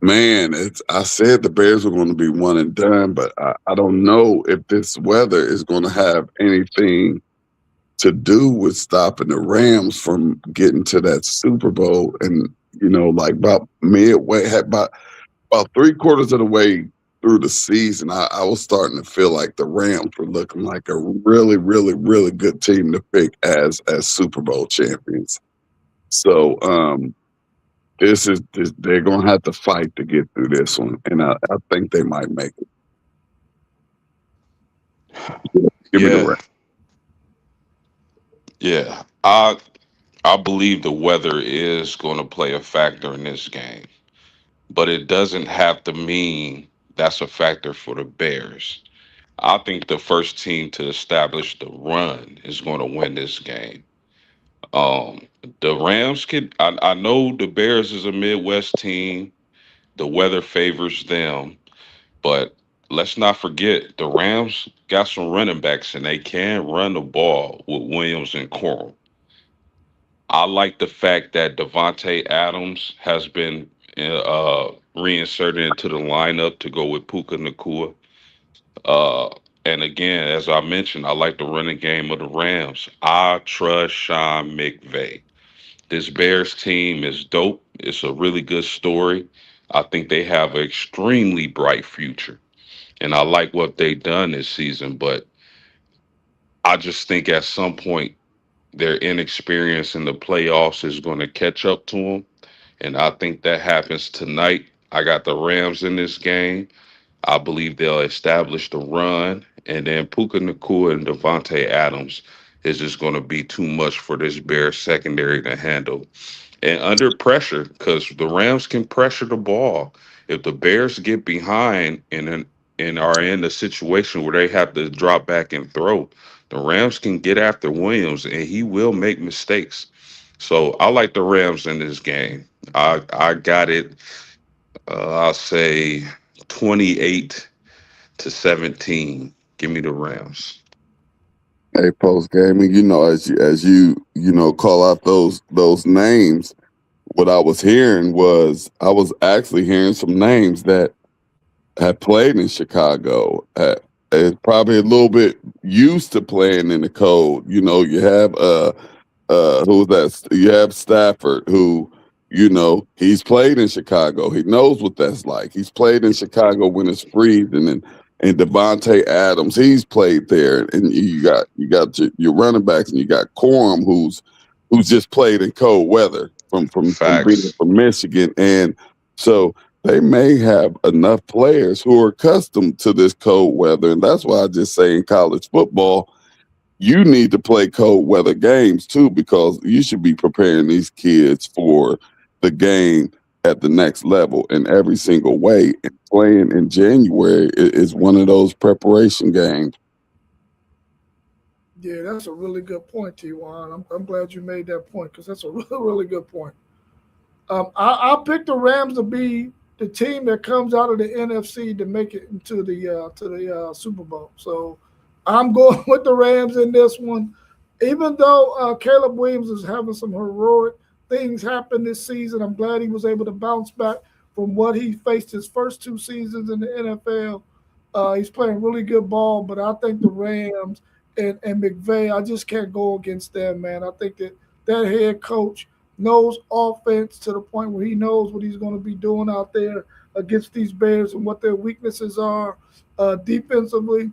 man, I said the Bears were going to be one and done, but I don't know if this weather is going to have anything to do with stopping the Rams from getting to that Super Bowl. And like about midway, about 3/4 of the way through the season, I was starting to feel like the Rams were looking like a really, really, really good team to pick as Super Bowl champions. So they're gonna have to fight to get through this one, and I think they might make it. Give me the Rams. Yeah. I believe the weather is going to play a factor in this game, but it doesn't have to mean that's a factor for the Bears. I think the first team to establish the run is going to win this game. Um, the Rams can. I know the Bears is a Midwest team. The weather favors them, but let's not forget the Rams got some running backs and they can run the ball with Williams and Corum. I like the fact that Devontae Adams has been reinserted into the lineup to go with Puka Nakua. Uh, and again, as I mentioned, I like the running game of the Rams. I trust Sean McVay. This Bears team is dope. It's a really good story. I think they have an extremely bright future. And I like what they've done this season, but I just think at some point their inexperience in the playoffs is going to catch up to them. And I think that happens tonight. I got the Rams in this game. I believe they'll establish the run, and then Puka Nakua and Devontae Adams is just going to be too much for this Bears secondary to handle. And under pressure, because the Rams can pressure the ball. If the Bears get behind and are in a situation where they have to drop back and throw, the Rams can get after Williams, and he will make mistakes. So I like the Rams in this game. I got it. I'll say 28-17. Give me the Rams. Hey, post gaming, as you call out those names, what I was hearing was I was actually hearing some names that had played in Chicago. Is probably a little bit used to playing in the cold. You have who's that? You have Stafford, who he's played in Chicago. He knows what that's like. He's played in Chicago when it's freezing, and Devontae Adams, he's played there. And you got your running backs, and you got Corum, who's just played in cold weather from being from Michigan, and so they may have enough players who are accustomed to this cold weather, and that's why I just say in college football, you need to play cold weather games too, because you should be preparing these kids for the game at the next level in every single way. And playing in January is one of those preparation games. Yeah, that's a really good point, T1. I'm glad you made that point because that's a really, really good point. I pick the Rams to be the team that comes out of the NFC to make it into the Super Bowl. So I'm going with the Rams in this one, even though Caleb Williams is having some heroic things happen this season. I'm glad he was able to bounce back from what he faced his first two seasons in the NFL. He's playing really good ball, but I think the Rams and McVay, I just can't go against them, man. I think that head coach knows offense to the point where he knows what he's going to be doing out there against these Bears and what their weaknesses are defensively.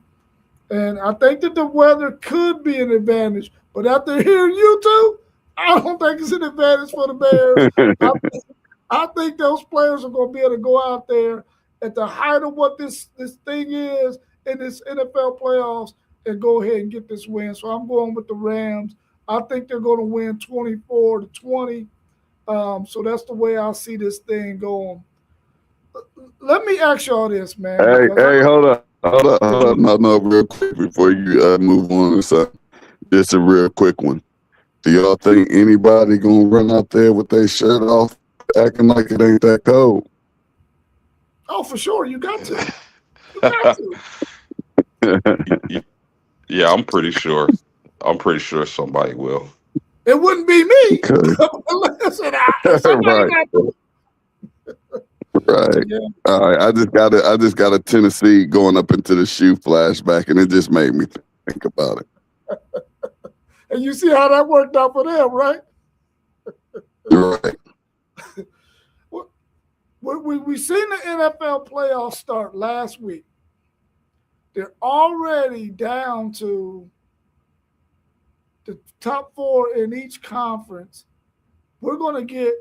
And I think that the weather could be an advantage. But after hearing you two, I don't think it's an advantage for the Bears. I think those players are going to be able to go out there at the height of what this thing is in this NFL playoffs and go ahead and get this win. So I'm going with the Rams. I think they're going to win 24-20. So that's the way I see this thing going. Let me ask y'all this, man. Hey, hold up. No, real quick before you move on to something. Just a real quick one. Do y'all think anybody gonna run out there with their shirt off, acting like it ain't that cold? Oh, for sure. You got to. You got to. Yeah, I'm pretty sure. I'm pretty sure somebody will. It wouldn't be me. Listen, right. Right. Yeah. All right. I just got a Tennessee going up into the shoe flashback, and it just made me think about it. And you see how that worked out for them, right? Right. We seen the NFL playoffs start last week. They're already down to the top four in each conference. We're going to get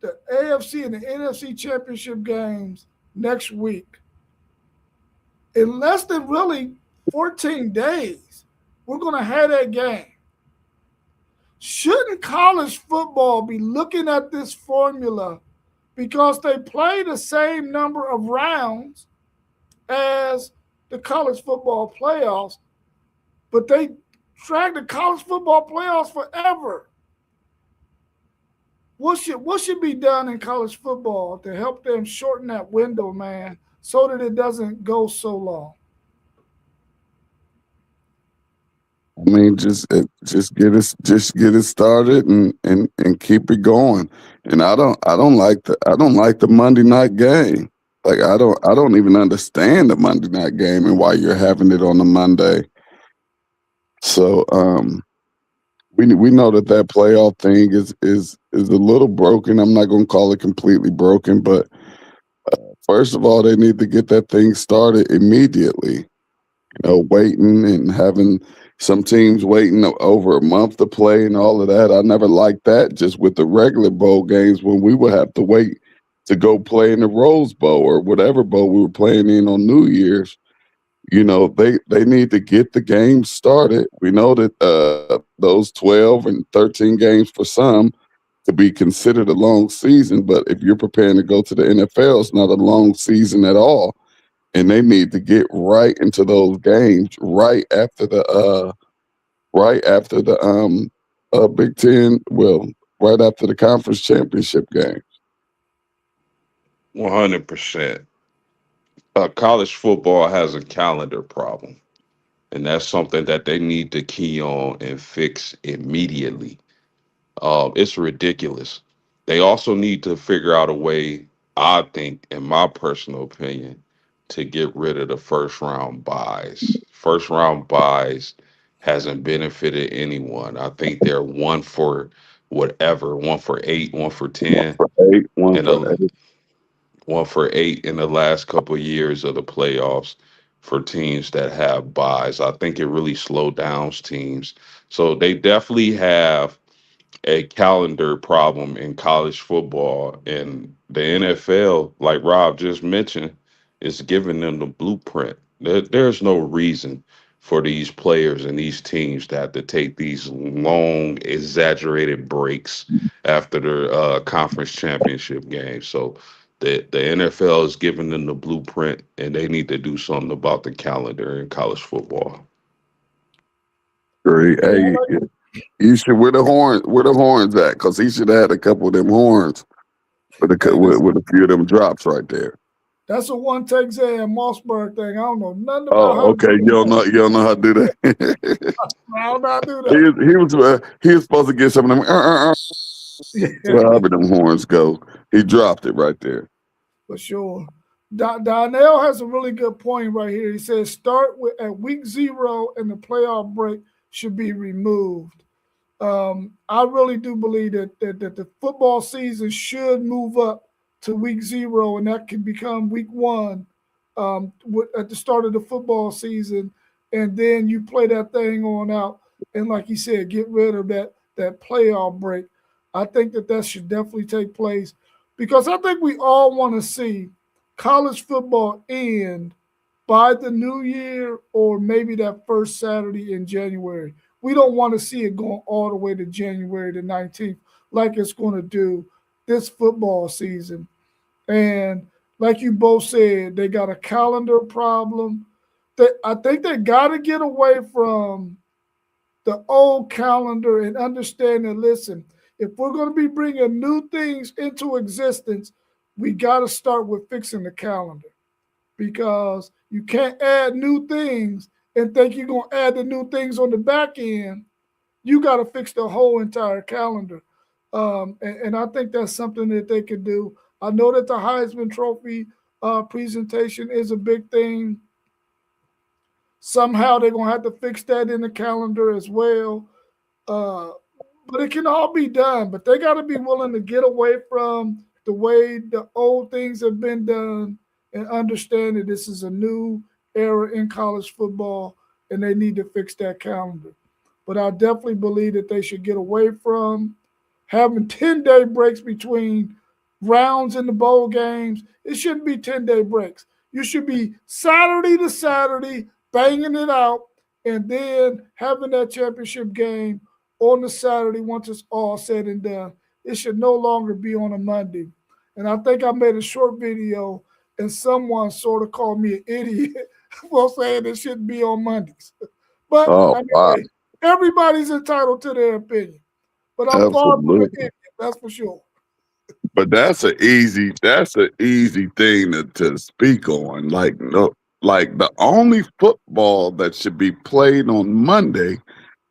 the AFC and the NFC championship games next week. In less than really 14 days, we're going to have that game. Shouldn't college football be looking at this formula because they play the same number of rounds as the college football playoffs, but they drag the college football playoffs forever? What should be done in college football to help them shorten that window, man, so that it doesn't go so long? I mean, just get it started and keep it going. And I don't like the Monday night game. Like I don't even understand the Monday night game and why you're having it on a Monday. So we know that playoff thing is a little broken. I'm not going to call it completely broken, but first of all, they need to get that thing started immediately. You know, waiting and having some teams waiting over a month to play and all of that. I never liked that. Just with the regular bowl games when we would have to wait to go play in the Rose Bowl or whatever bowl we were playing in on New Year's. You know, they need to get the game started. We know that those 12 and 13 games for some to be considered a long season, but if you're preparing to go to the NFL, it's not a long season at all. And they need to get right into those games right after the Big Ten, well, right after the conference championship game. 100%. College football has a calendar problem, and that's something that they need to key on and fix immediately. It's ridiculous. They also need to figure out a way, I think, in my personal opinion, to get rid of the first round buys. First round buys hasn't benefited anyone. I think they're one for whatever, one for 8, one for 10, and one for 8 in the last couple of years of the playoffs for teams that have buys. I think it really slowed down teams. So they definitely have a calendar problem in college football, and the NFL, like Rob just mentioned, is giving them the blueprint. There's no reason for these players and these teams to have to take these long, exaggerated breaks after their conference championship games. So the NFL is giving them the blueprint, and they need to do something about the calendar in college football. Great. Hey, You should where the horns at? Because he should have had a couple of them horns Hey, with a few of them drops right there. that's a one take Zay and Mossberg thing. I don't know nothing about Oh, how to okay. do that. You don't know how to do that. I don't know how to do that. he was supposed to get some of them. However them horns go, he dropped it right there. For sure. Donnell has a really good point right here. He says start at week 0 and the playoff break should be removed. I really do believe that the football season should move up to week 0, and that can become week 1 at the start of the football season, and then you play that thing on out. And like you said, get rid of that playoff break. I think that should definitely take place because I think we all want to see college football end by the new year or maybe that first Saturday in January. We don't want to see it going all the way to January the 19th like it's going to do this football season. And like you both said, they got a calendar problem. I think they got to get away from the old calendar and understand that, listen, if we're going to be bringing new things into existence, we got to start with fixing the calendar because you can't add new things and think you're going to add the new things on the back end. You got to fix the whole entire calendar. And I think that's something that they could do. I know that the Heisman Trophy presentation is a big thing. Somehow they're going to have to fix that in the calendar as well. But it can all be done. But they got to be willing to get away from the way the old things have been done and understand that this is a new era in college football and they need to fix that calendar. But I definitely believe that they should get away from having 10-day breaks between rounds in the bowl games. It shouldn't be 10-day breaks. You should be Saturday to Saturday, banging it out, and then having that championship game on the Saturday once it's all said and done. It should no longer be on a Monday. And I think I made a short video and someone sort of called me an idiot for saying it shouldn't be on Mondays. But Wow. Everybody's entitled to their opinion. But I'm far from an idiot, that's for sure. But that's an easy thing to speak on. Like the only football that should be played on Monday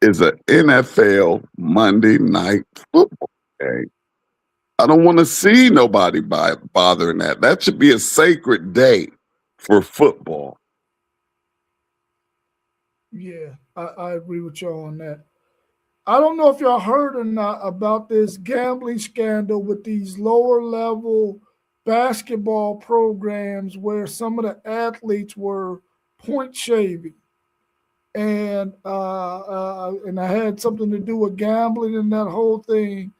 is an NFL Monday night football game. I don't want to see nobody bothering that. That should be a sacred day for football. Yeah, I agree with y'all on that. I don't know if y'all heard or not about this gambling scandal with these lower level basketball programs where some of the athletes were point shaving. And I had something to do with gambling and that whole thing.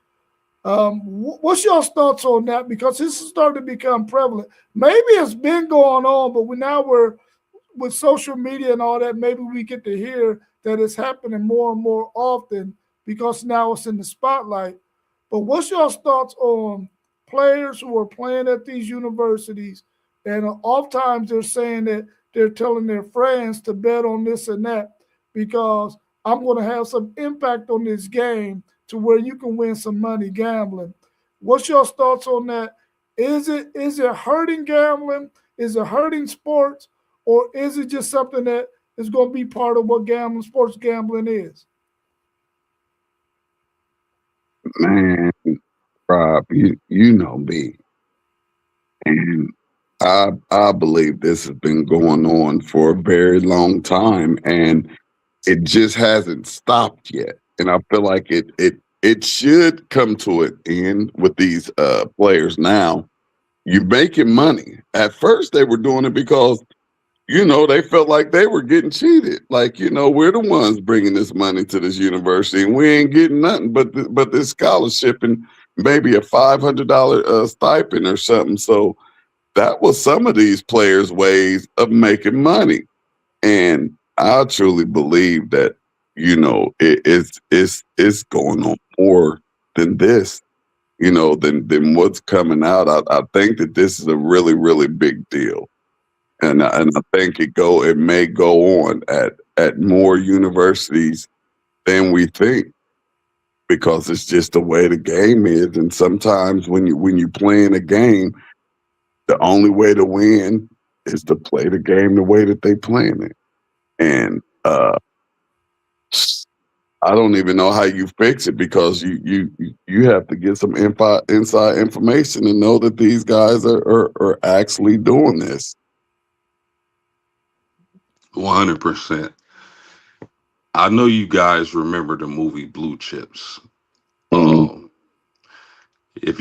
What's y'all's thoughts on that? Because this is starting to become prevalent. Maybe it's been going on, but we're with social media and all that. Maybe we get to hear that it's happening more and more often because now it's in the spotlight. But what's y'all's thoughts on players who are playing at these universities, and oftentimes they're saying that they're telling their friends to bet on this and that because I'm going to have some impact on this game to where you can win some money gambling. What's your thoughts on that? Is it hurting gambling? Is it hurting sports? Or is it just something that is going to be part of what sports gambling is? Man, Rob, you know me. And I believe this has been going on for a very long time and it just hasn't stopped yet. And I feel like it should come to an end with these players now. You're making money. At first they were doing it because they felt like they were getting cheated. Like, we're the ones bringing this money to this university and we ain't getting nothing but this scholarship and maybe a $500 stipend or something. So that was some of these players' ways of making money. And I truly believe that, it's going on more than this, than what's coming out. I think that this is a really, really big deal. And I think it may go on at more universities than we think. because it's just the way the game is. And sometimes when you playing a game, the only way to win is to play the game the way that they playing it. And I don't even know how you fix it, because you have to get some inside information and know that these guys are actually doing this. 100%. I know you guys remember the movie Blue Chips. Mhm. If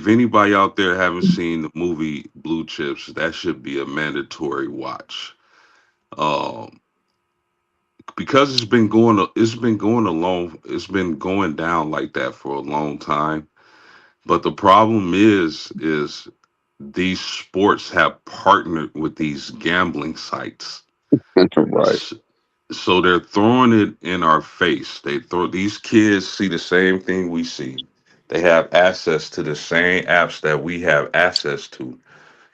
anybody out there haven't seen the movie Blue Chips, that should be a mandatory watch. Um, because it's been going down like that for a long time. But the problem is these sports have partnered with these gambling sites. Right. So they're throwing it in our face. These kids see the same thing we see. They have access to the same apps that we have access to.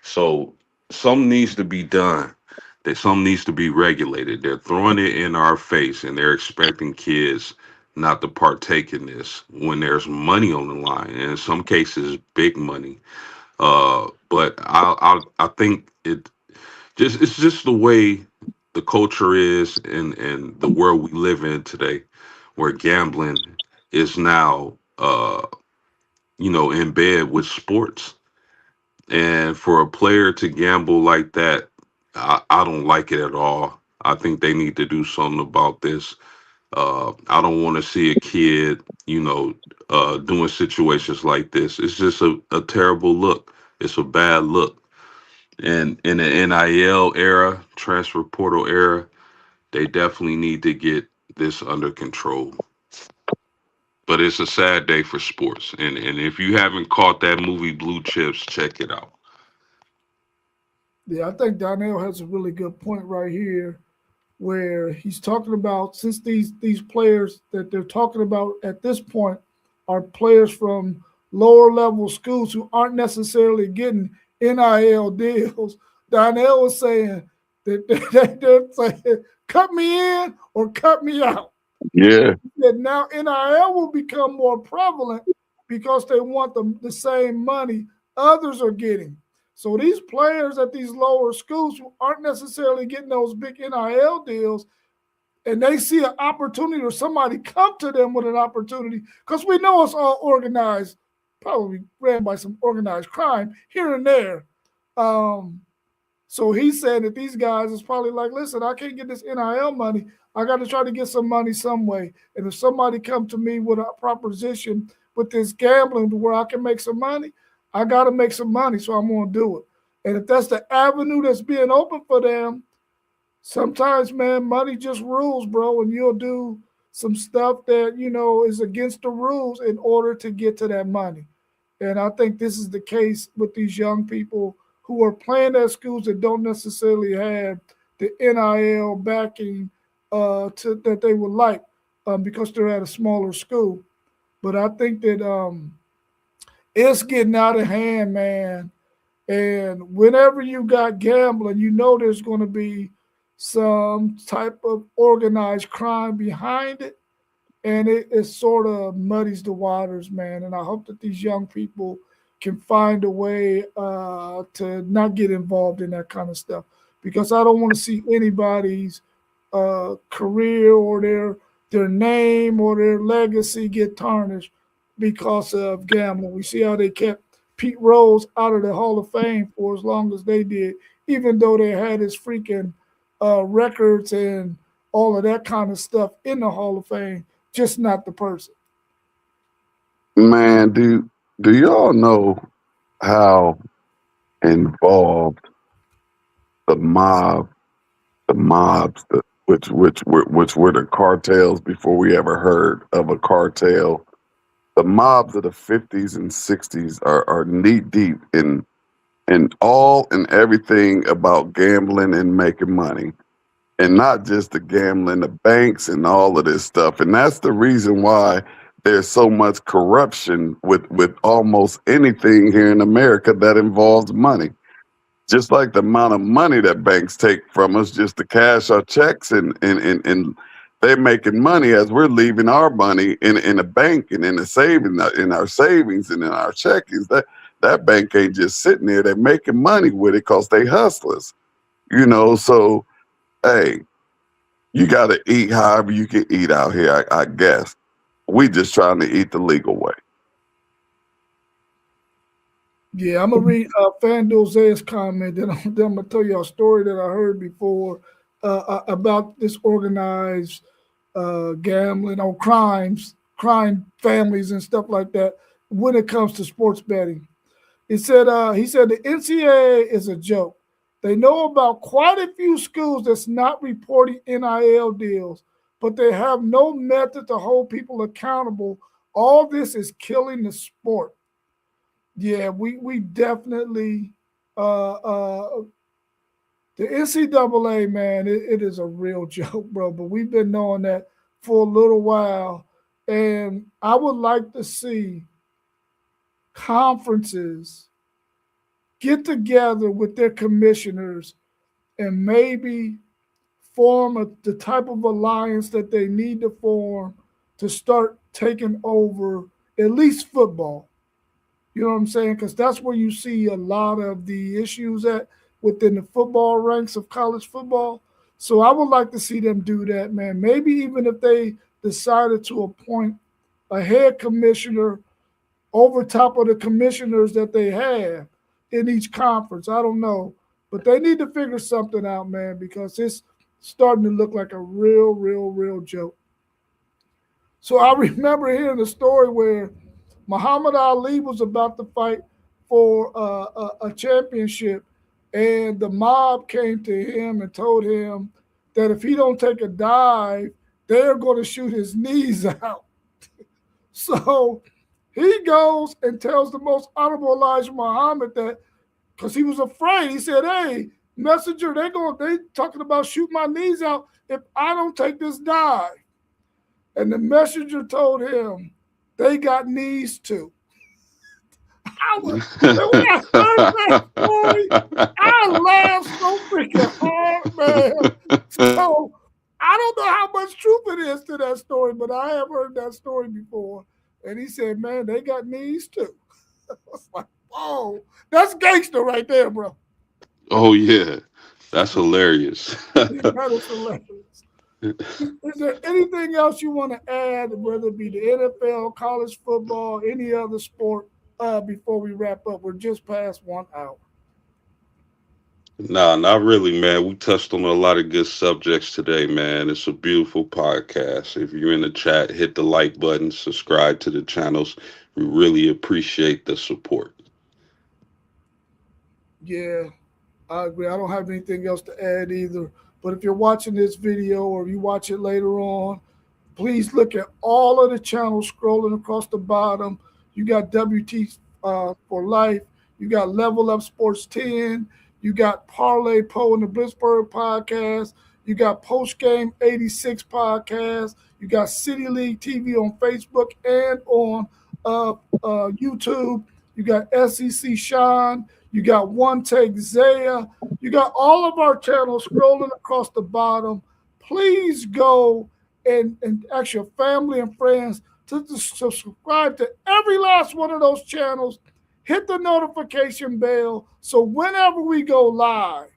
So something needs to be done. That something needs to be regulated. They're throwing it in our face and they're expecting kids not to partake in this when there's money on the line, and in some cases big money. But I think it's just the way the culture is, and the world we live in today, where gambling is now in bed with sports. And for a player to gamble like that, I don't like it at all. I think they need to do something about this. I don't want to see a kid, doing situations like this. It's just a terrible look. It's a bad look. And in the NIL era, transfer portal era, they definitely need to get this under control. But it's a sad day for sports. And if you haven't caught that movie Blue Chips, check it out. Yeah, I think Donnell has a really good point right here, where he's talking about, since these players that they're talking about at this point are players from lower level schools who aren't necessarily getting NIL deals. Donnell was saying that they're saying, cut me in or cut me out. Yeah. That now NIL will become more prevalent because they want the same money others are getting. So these players at these lower schools who aren't necessarily getting those big NIL deals, and they see an opportunity or somebody come to them with an opportunity, because we know it's all organized, probably ran by some organized crime here and there. So he said that these guys is probably like, listen, I can't get this NIL money. I got to try to get some money some way. And if somebody come to me with a proposition with this gambling to where I can make some money, I got to make some money, so I'm going to do it. And if that's the avenue that's being open for them, sometimes, man, money just rules, bro, and you'll do some stuff that, is against the rules in order to get to that money. And I think this is the case with these young people who are playing at schools that don't necessarily have the NIL backing that they would like, because they're at a smaller school. But I think that it's getting out of hand, man. And whenever you got gambling, there's going to be some type of organized crime behind it. And it sort of muddies the waters, man. And I hope that these young people can find a way to not get involved in that kind of stuff, because I don't want to see anybody's career or their name or their legacy get tarnished because of gambling. We see how they kept Pete Rose out of the Hall of Fame for as long as they did, even though they had his freaking records and all of that kind of stuff in the Hall of Fame, just not the person. Man, do y'all know how involved the mobs, which were the cartels before we ever heard of a cartel? The mobs of the 50s and 60s are knee deep in all and everything about gambling and making money. And not just the gambling, the banks and all of this stuff. And that's the reason why there's so much corruption with almost anything here in America that involves money. Just like the amount of money that banks take from us just to cash our checks, and they're making money as we're leaving our money in a bank and in our savings and in our checkings. That bank ain't just sitting there. They're making money with it because they hustlers. So hey, you got to eat however you can eat out here, I guess. We just trying to eat the legal way. Yeah, I'm gonna read FanDuel Zay's comment. Then I'm gonna tell you a story that I heard before about this organized gambling or crime families and stuff like that when it comes to sports betting. He said the NCAA is a joke. They know about quite a few schools that's not reporting NIL deals, but they have no method to hold people accountable. All this is killing the sport. Yeah, we definitely the NCAA, man, it is a real joke, bro. But we've been knowing that for a little while, and I would like to see conferences get together with their commissioners and maybe form the type of alliance that they need to form to start taking over at least football. You know what I'm saying? Because that's where you see a lot of the issues at within the football ranks of college football. So I would like to see them do that, man. Maybe even if they decided to appoint a head commissioner over top of the commissioners that they have in each conference. I don't know. But they need to figure something out, man, because it's starting to look like a real joke. So I remember hearing a story where Muhammad Ali was about to fight for a championship, and the mob came to him and told him that if he don't take a dive, they're going to shoot his knees out. So he goes and tells the most honorable Elijah Muhammad that because he was afraid. He said, "Hey, messenger, they talking about shoot my knees out if I don't take this dive." And the messenger told him, they got knees too. When I heard that story, I laughed so freaking hard, man. So I don't know how much truth it is to that story, but I have heard that story before. And he said, man, they got knees too. I was like, whoa, that's gangster right there, bro. Oh yeah, that's hilarious. That is hilarious. Is there anything else you want to add, whether it be the NFL, college football, any other sport, before we wrap up? We're just past 1 hour. Nah, not really, man. We touched on a lot of good subjects today, man. It's a beautiful podcast. If you're in the chat, hit the like button, subscribe to the channels. We really appreciate the support. Yeah, I agree. I don't have anything else to add either. But if you're watching this video or you watch it later on, please look at all of the channels scrolling across the bottom. You got WT for Life. You got Level Up Sports 10. You got Parlay Poe and the Blitzburg podcast. You got Post Game 86 podcast. You got City League TV on Facebook and on YouTube. You got SEC Sean. You got One Take Zaya. You got all of our channels scrolling across the bottom. Please go and ask your family and friends to subscribe to every last one of those channels. Hit the notification bell so whenever we go live,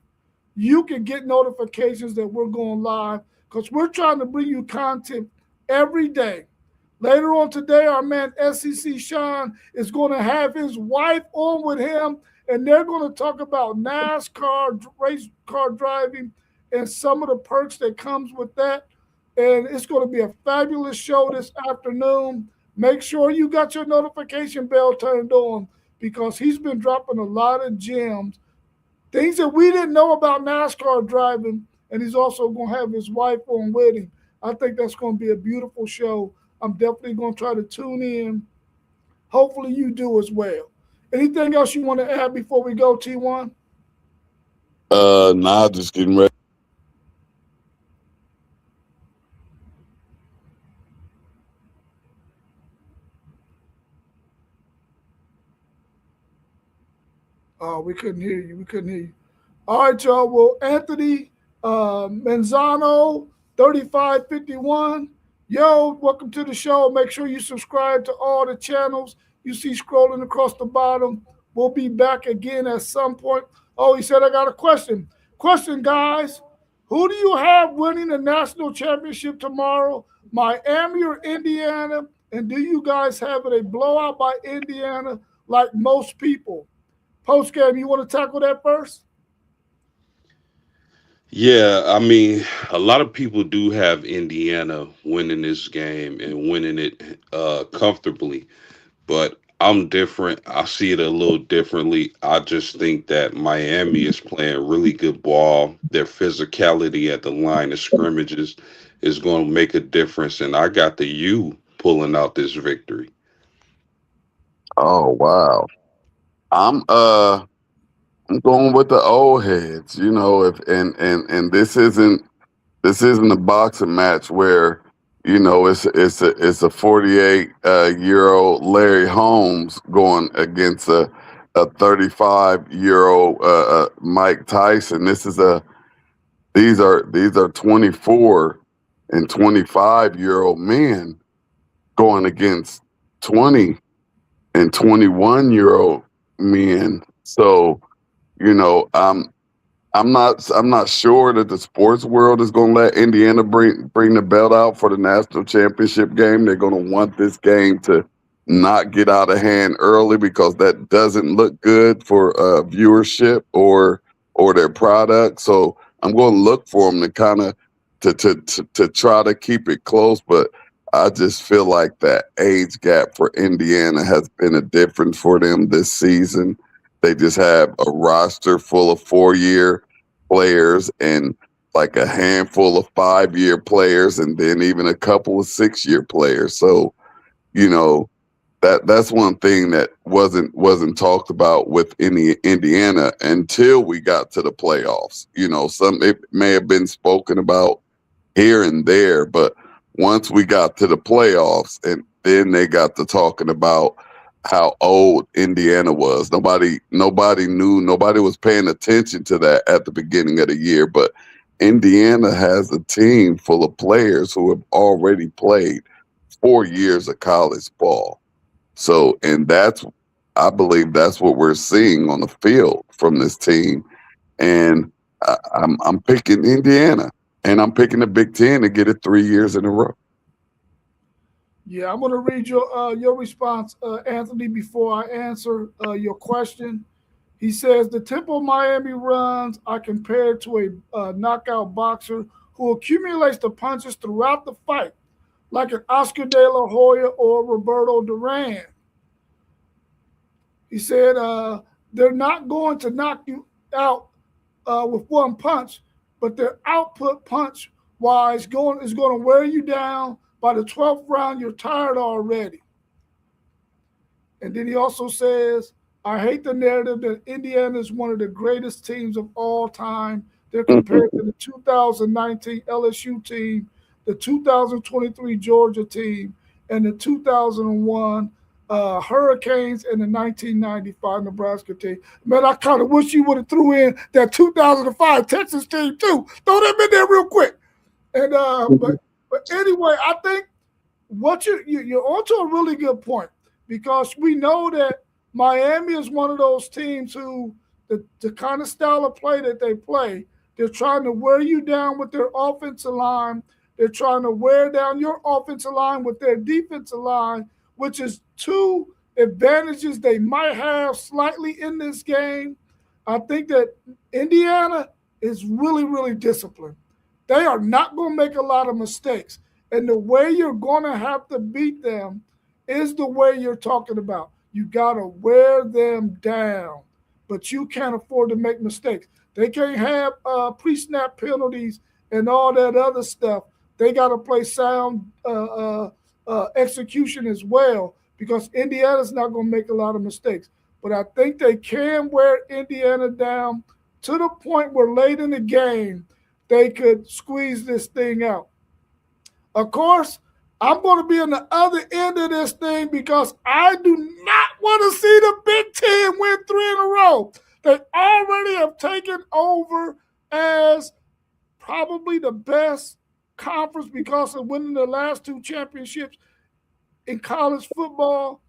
you can get notifications that we're going live because we're trying to bring you content every day. Later on today, our man SEC Sean is going to have his wife on with him, and they're going to talk about NASCAR, race car driving, and some of the perks that comes with that. And it's going to be a fabulous show this afternoon. Make sure you got your notification bell turned on because he's been dropping a lot of gems, things that we didn't know about NASCAR driving, and he's also going to have his wife on with him. I think that's going to be a beautiful show. I'm definitely going to try to tune in. Hopefully you do as well. Anything else you want to add before we go, T1? Nah, just getting ready. Oh, we couldn't hear you. All right, y'all. Well, Anthony Manzano, 3551. Yo, welcome to the show. Make sure you subscribe to all the channels you see scrolling across the bottom. We'll be back again at some point. Oh, he said I got a question. Question, guys. Who do you have winning the national championship tomorrow? Miami or Indiana? And do you guys have it a blowout by Indiana like most people? Post game, you want to tackle that first? Yeah, I mean, a lot of people do have Indiana winning this game and winning it comfortably, but I'm different. I see it a little differently. I just think that Miami is playing really good ball. Their physicality at the line of scrimmages is going to make a difference, and I got the U pulling out this victory. Oh wow. I'm going with the old heads, if and this isn't a boxing match where, it's a 48 year old Larry Holmes going against a 35-year old Mike Tyson. These are 24 and 25-year old men going against 20 and 21-year old men. So, you know, I'm not sure that the sports world is going to let Indiana bring the belt out for the national championship game. They're going to want this game to not get out of hand early because that doesn't look good for viewership or their product. So I'm going to look for them to kind of to try to keep it close, but I just feel like that age gap for Indiana has been a difference for them this season. They just have a roster full of 4-year players and like a handful of 5-year players and then even a couple of 6-year players. So, that's one thing that wasn't talked about with Indiana until we got to the playoffs. It may have been spoken about here and there, but once we got to the playoffs and then they got to talking about how old Indiana was. Nobody knew, nobody was paying attention to that at the beginning of the year, but Indiana has a team full of players who have already played 4 years of college ball. So, and I believe that's what we're seeing on the field from this team. And I'm picking Indiana, and I'm picking the Big Ten to get it 3 years in a row. Yeah, I'm going to read your response, Anthony, before I answer your question. He says, the tempo Miami runs, I compare it to a knockout boxer who accumulates the punches throughout the fight, like an Oscar De La Hoya or Roberto Duran. He said, they're not going to knock you out with one punch, but their output punch-wise is going to wear you down. By the 12th round, you're tired already. And then he also says, I hate the narrative that Indiana is one of the greatest teams of all time. They're compared to the 2019 LSU team, the 2023 Georgia team, and the 2001 Hurricanes and the 1995 Nebraska team. Man, I kind of wish you would have threw in that 2005 Texas team too. Throw them in there real quick. And But anyway, I think what you're onto a really good point, because we know that Miami is one of those teams who the kind of style of play that they play, they're trying to wear you down with their offensive line. They're trying to wear down your offensive line with their defensive line, which is two advantages they might have slightly in this game. I think that Indiana is really, really disciplined. They are not going to make a lot of mistakes. And the way you're going to have to beat them is the way you're talking about. You got to wear them down, but you can't afford to make mistakes. They can't have pre-snap penalties and all that other stuff. They got to play sound execution as well, because Indiana's not going to make a lot of mistakes. But I think they can wear Indiana down to the point where late in the game, they could squeeze this thing out. Of course, I'm going to be on the other end of this thing because I do not want to see the Big Ten win 3 in a row. They already have taken over as probably the best conference because of winning the last 2 championships in college football.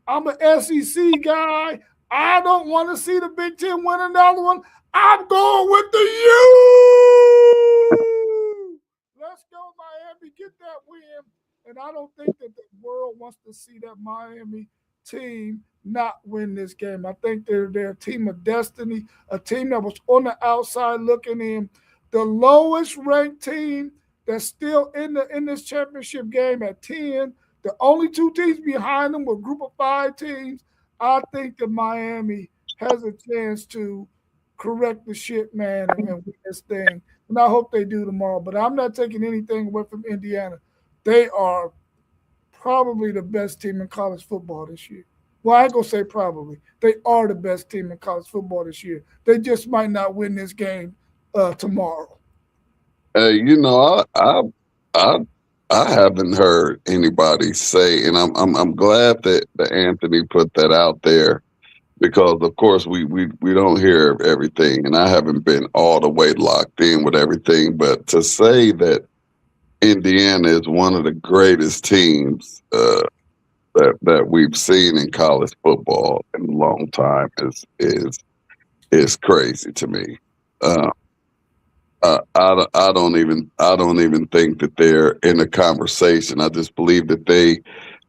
I'm an SEC guy. I don't want to see the Big Ten win another one. I'm going with the U. Let's go, Miami. Get that win. And I don't think that the world wants to see that Miami team not win this game. I think they're a team of destiny, a team that was on the outside looking in. The lowest ranked team that's still in this championship game at 10. The only 2 teams behind them were a group of 5 teams. I think that Miami has a chance to correct the shit, man, and win this thing. And I hope they do tomorrow. But I'm not taking anything away from Indiana. They are probably the best team in college football this year. Well, I ain't gonna say probably. They are the best team in college football this year. They just might not win this game tomorrow. You know, I haven't heard anybody say, and I'm glad that Anthony put that out there, because of course we don't hear everything, and I haven't been all the way locked in with everything. But to say that Indiana is one of the greatest teams that we've seen in college football in a long time is crazy to me. I don't even think that they're in a conversation. I just believe that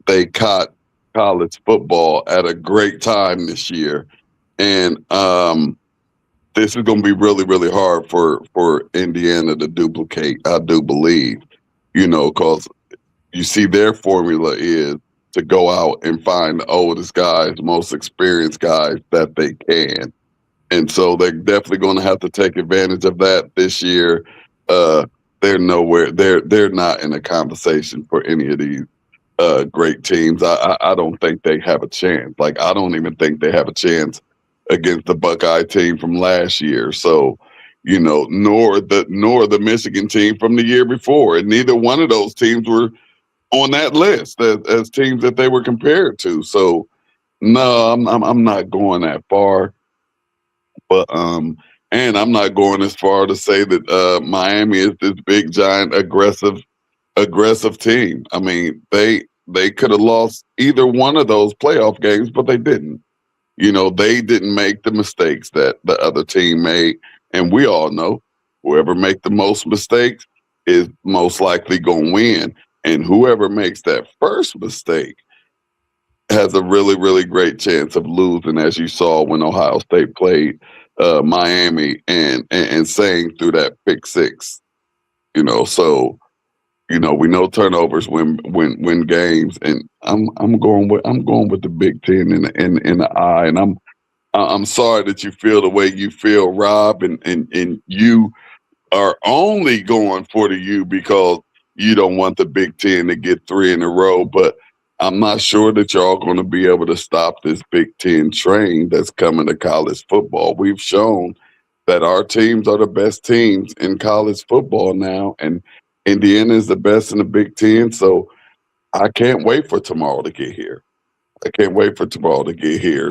they caught college football at a great time this year, and this is going to be really, really hard for Indiana to duplicate. I do believe, because you see their formula is to go out and find the oldest guys, most experienced guys that they can. And so they're definitely going to have to take advantage of that this year. They're nowhere. They're not in a conversation for any of these great teams. I don't think they have a chance. Like, I don't even think they have a chance against the Buckeye team from last year. So, nor the Michigan team from the year before. And neither one of those teams were on that list as teams that they were compared to. So, no, I'm not going that far. But and I'm not going as far to say that Miami is this big, giant, aggressive team. I mean, they could have lost either one of those playoff games, but they didn't. They didn't make the mistakes that the other team made, and we all know whoever make the most mistakes is most likely going to win, and whoever makes that first mistake has a really, really great chance of losing, as you saw when Ohio State played Miami and sang through that pick six. So we know turnovers win games, and I'm going with the Big Ten in the eye, and I'm sorry that you feel the way you feel, Rob, and you are only going for the U because you don't want the Big Ten to get 3 in a row, but I'm not sure that y'all going to be able to stop this Big Ten train that's coming to college football. We've shown that our teams are the best teams in college football now, and Indiana is the best in the Big Ten. So I can't wait for tomorrow to get here.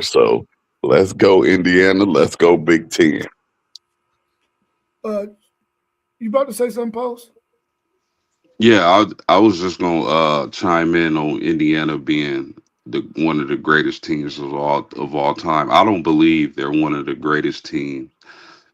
So let's go, Indiana. Let's go, Big Ten. You about to say something, Post? Yeah, I was just gonna chime in on Indiana being one of the greatest teams of all time. I don't believe they're one of the greatest teams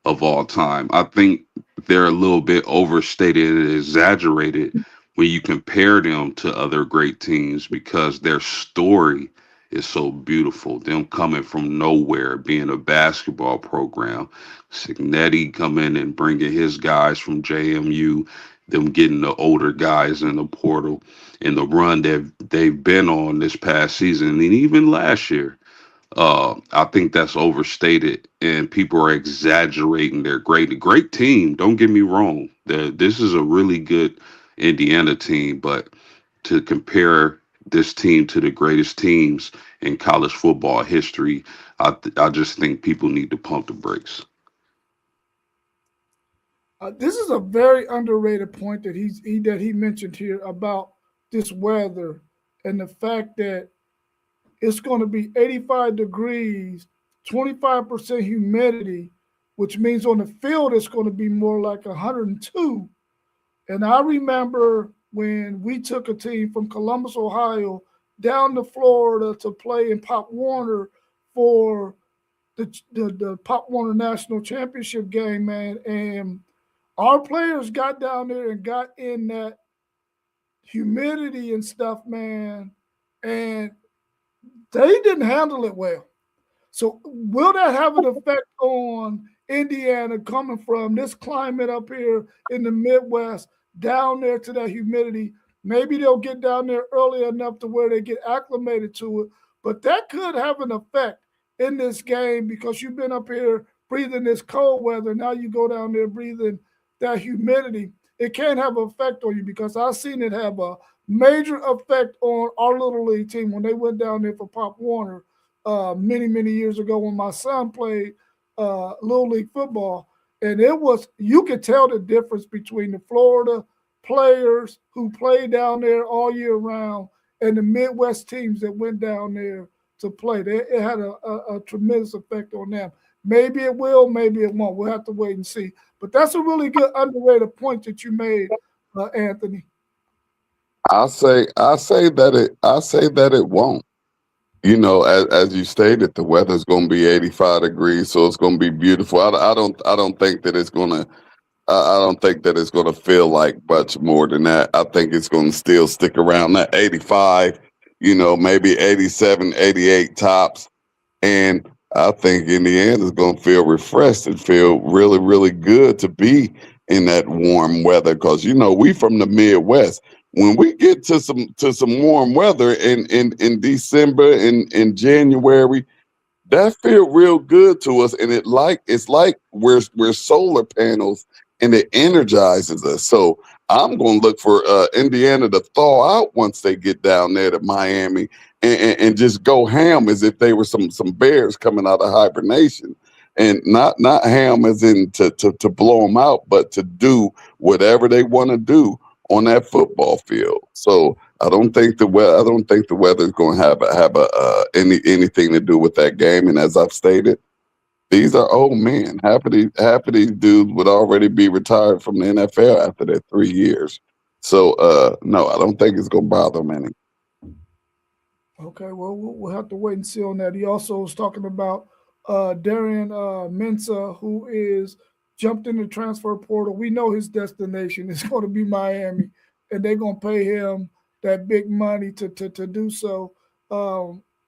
of all time. I think they're a little bit overstated and exaggerated when you compare them to other great teams because their story is so beautiful. Them coming from nowhere, being a basketball program, Signetti coming and bringing his guys from JMU, them getting the older guys in the portal, and the run that they've been on this past season and even last year. I think that's overstated, and people are exaggerating their great team. Don't get me wrong; this is a really good Indiana team, but to compare this team to the greatest teams in college football history, I just think people need to pump the brakes. This is a very underrated point that he mentioned here about this weather and the fact that it's going to be 85 degrees, 25% humidity, which means on the field it's going to be more like 102. And I remember when we took a team from Columbus, Ohio, down to Florida to play in Pop Warner for the Pop Warner National Championship game, man. And our players got down there and got in that humidity and stuff, man, and they didn't handle it well. So will that have an effect on Indiana coming from this climate up here in the Midwest down there to that humidity? Maybe they'll get down there early enough to where they get acclimated to it, but that could have an effect in this game because you've been up here breathing this cold weather. Now you go down there breathing that humidity. It can have an effect on you because I've seen it have a major effect on our little league team when they went down there for Pop Warner many years ago when my son played little league football, and it was you could tell the difference between the Florida players who play down there all year round and the Midwest teams that went down there to play. It had a tremendous effect on them. Maybe it will, maybe it won't. We'll have to wait and see. But that's a really good underrated point that you made, Anthony. I say that it won't. You know, as you stated, the weather's going to be 85 degrees, so it's going to be beautiful. I don't think that it's going to. I don't think that it's going to feel like much more than that. I think it's going to still stick around that 85. You know, maybe 87, 88 tops, and I think Indiana's going to feel refreshed and feel really good to be in that warm weather because you know we from the Midwest. When we get to some warm weather in December and in January, that feel real good to us, and it's like we're solar panels, and it energizes us. So I'm going to look for Indiana to thaw out once they get down there to Miami and just go ham as if they were some bears coming out of hibernation, and not ham as in to blow them out, but to do whatever they want to do on that football field. So I don't think the weather is going to have anything to do with that game. And as I've stated, these are old men. Half of these dudes would already be retired from the NFL after their 3 years. So no, I don't think it's going to bother them any. Okay, well, we'll have to wait and see on that. He also was talking about Darian Mensah, who is jumped in the transfer portal. We know his destination is going to be Miami, and they're going to pay him that big money to do so.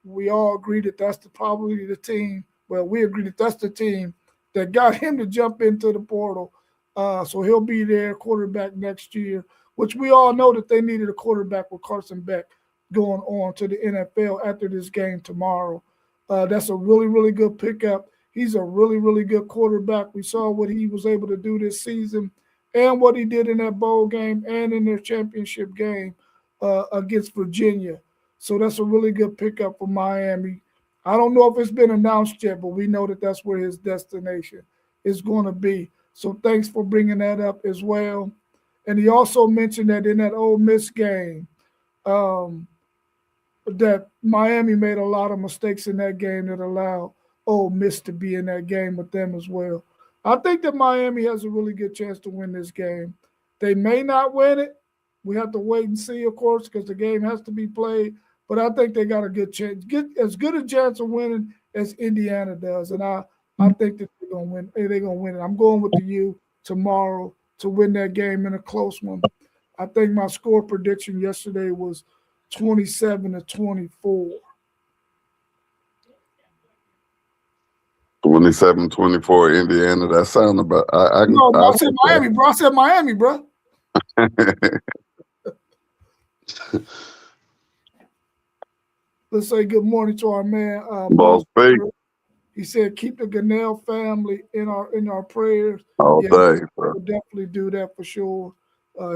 We all agree that that's probably the team. Well, we agree that that's the team that got him to jump into the portal. So he'll be their quarterback next year, which we all know that they needed a quarterback with Carson Beck going on to the NFL after this game tomorrow. That's a really good pickup. He's a really good quarterback. We saw what he was able to do this season and what he did in that bowl game and in their championship game against Virginia. So that's a really good pickup for Miami. I don't know if it's been announced yet, but we know that that's where his destination is going to be. So thanks for bringing that up as well. And he also mentioned that in that Ole Miss game, that Miami made a lot of mistakes in that game that allowed Ole Miss to be in that game with them as well. I think that Miami has a really good chance to win this game. They may not win it. We have to wait and see, of course, because the game has to be played. But I think they got a good chance, as good a chance of winning as Indiana does. And I think that they're going to win. They're going to win it. I'm going with the U tomorrow to win that game in a close one. I think my score prediction yesterday was 27-24. 27-24 Indiana. That sound about. I said Miami, bro. I said Miami, bro. Let's say good morning to our man, Boss Big. He said, keep the Gunnell family in our prayers. All day, bro. We'll definitely do that for sure.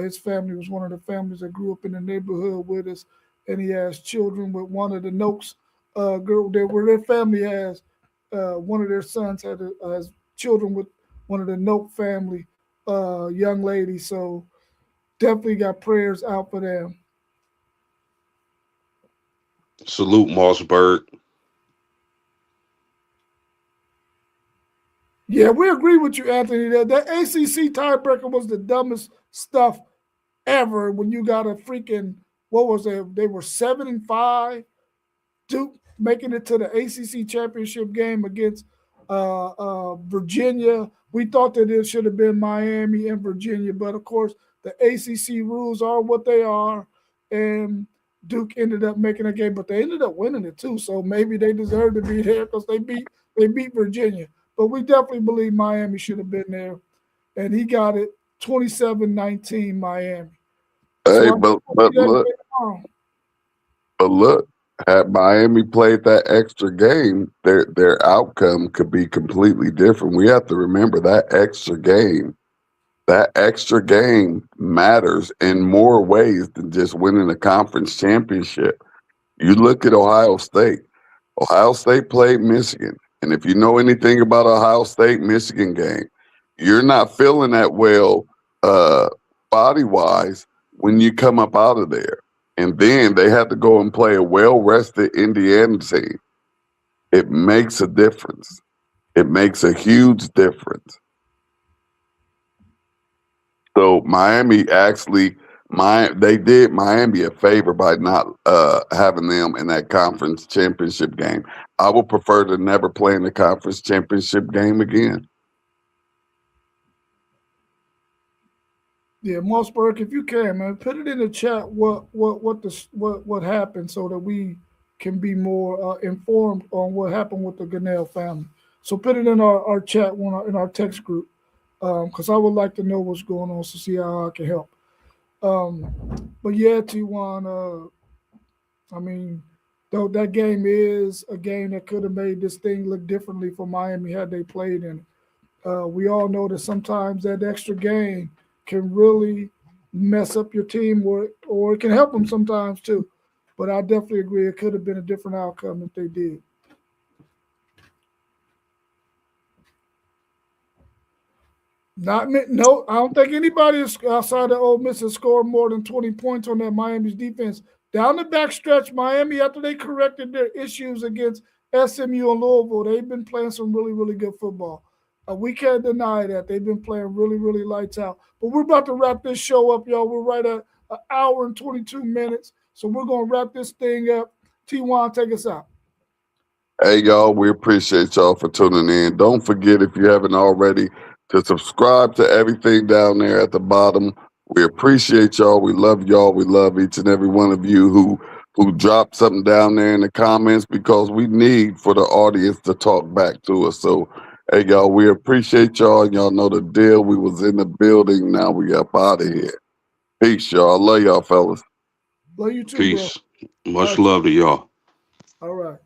His family was one of the families that grew up in the neighborhood with us, and he has children with one of the Noakes girl. Where their family has one of their sons has children with one of the Noak family young ladies. So definitely got prayers out for them. Salute Mossberg. Yeah, we agree with you, Anthony. That ACC tiebreaker was the dumbest stuff ever when you got a freaking, what was it? They were 7-5. Duke making it to the ACC championship game against Virginia. We thought that it should have been Miami and Virginia, but of course the ACC rules are what they are, and Duke ended up making a game, but they ended up winning it too. So maybe they deserve to be there because they beat Virginia. But we definitely believe Miami should have been there, and he got it 27-19 Miami. Hey, So but look, had Miami played that extra game, their outcome could be completely different. We have to remember that extra game matters in more ways than just winning a conference championship. You look at Ohio State. Ohio State played Michigan. And if you know anything about Ohio State-Michigan game, you're not feeling that well body-wise when you come up out of there. And then they have to go and play a well-rested Indiana team. It makes a difference. It makes a huge difference. So Miami they did Miami a favor by not having them in that conference championship game. I would prefer to never play in the conference championship game again. Yeah, Mossberg, if you can, man, put it in the chat what happened so that we can be more informed on what happened with the Gunnell family. So put it in our chat in our text group, because I would like to know what's going on to see how I can help. But yeah, T1, I mean, though that game is a game that could have made this thing look differently for Miami had they played in it. We all know that sometimes that extra game can really mess up your team, or it can help them sometimes too. But I definitely agree it could have been a different outcome if they did. No, I don't think anybody outside of Ole Miss has scored more than 20 points on that Miami's defense. Down the back stretch, Miami, after they corrected their issues against SMU and Louisville, they've been playing some really, really good football. We can't deny that. They've been playing really, really lights out. But we're about to wrap this show up, y'all. We're right at an hour and 22 minutes. So we're going to wrap this thing up. T1, take us out. Hey, y'all, we appreciate y'all for tuning in. Don't forget, if you haven't already, to subscribe to everything down there at the bottom. We appreciate y'all. We love y'all. We love each and every one of you who dropped something down there in the comments, because we need for the audience to talk back to us. So, hey, y'all, we appreciate y'all. Y'all know the deal. We was in the building. Now we up out of here. Peace, y'all. Love y'all, fellas. Love you too, Peace. bro. Much love to y'all. All right.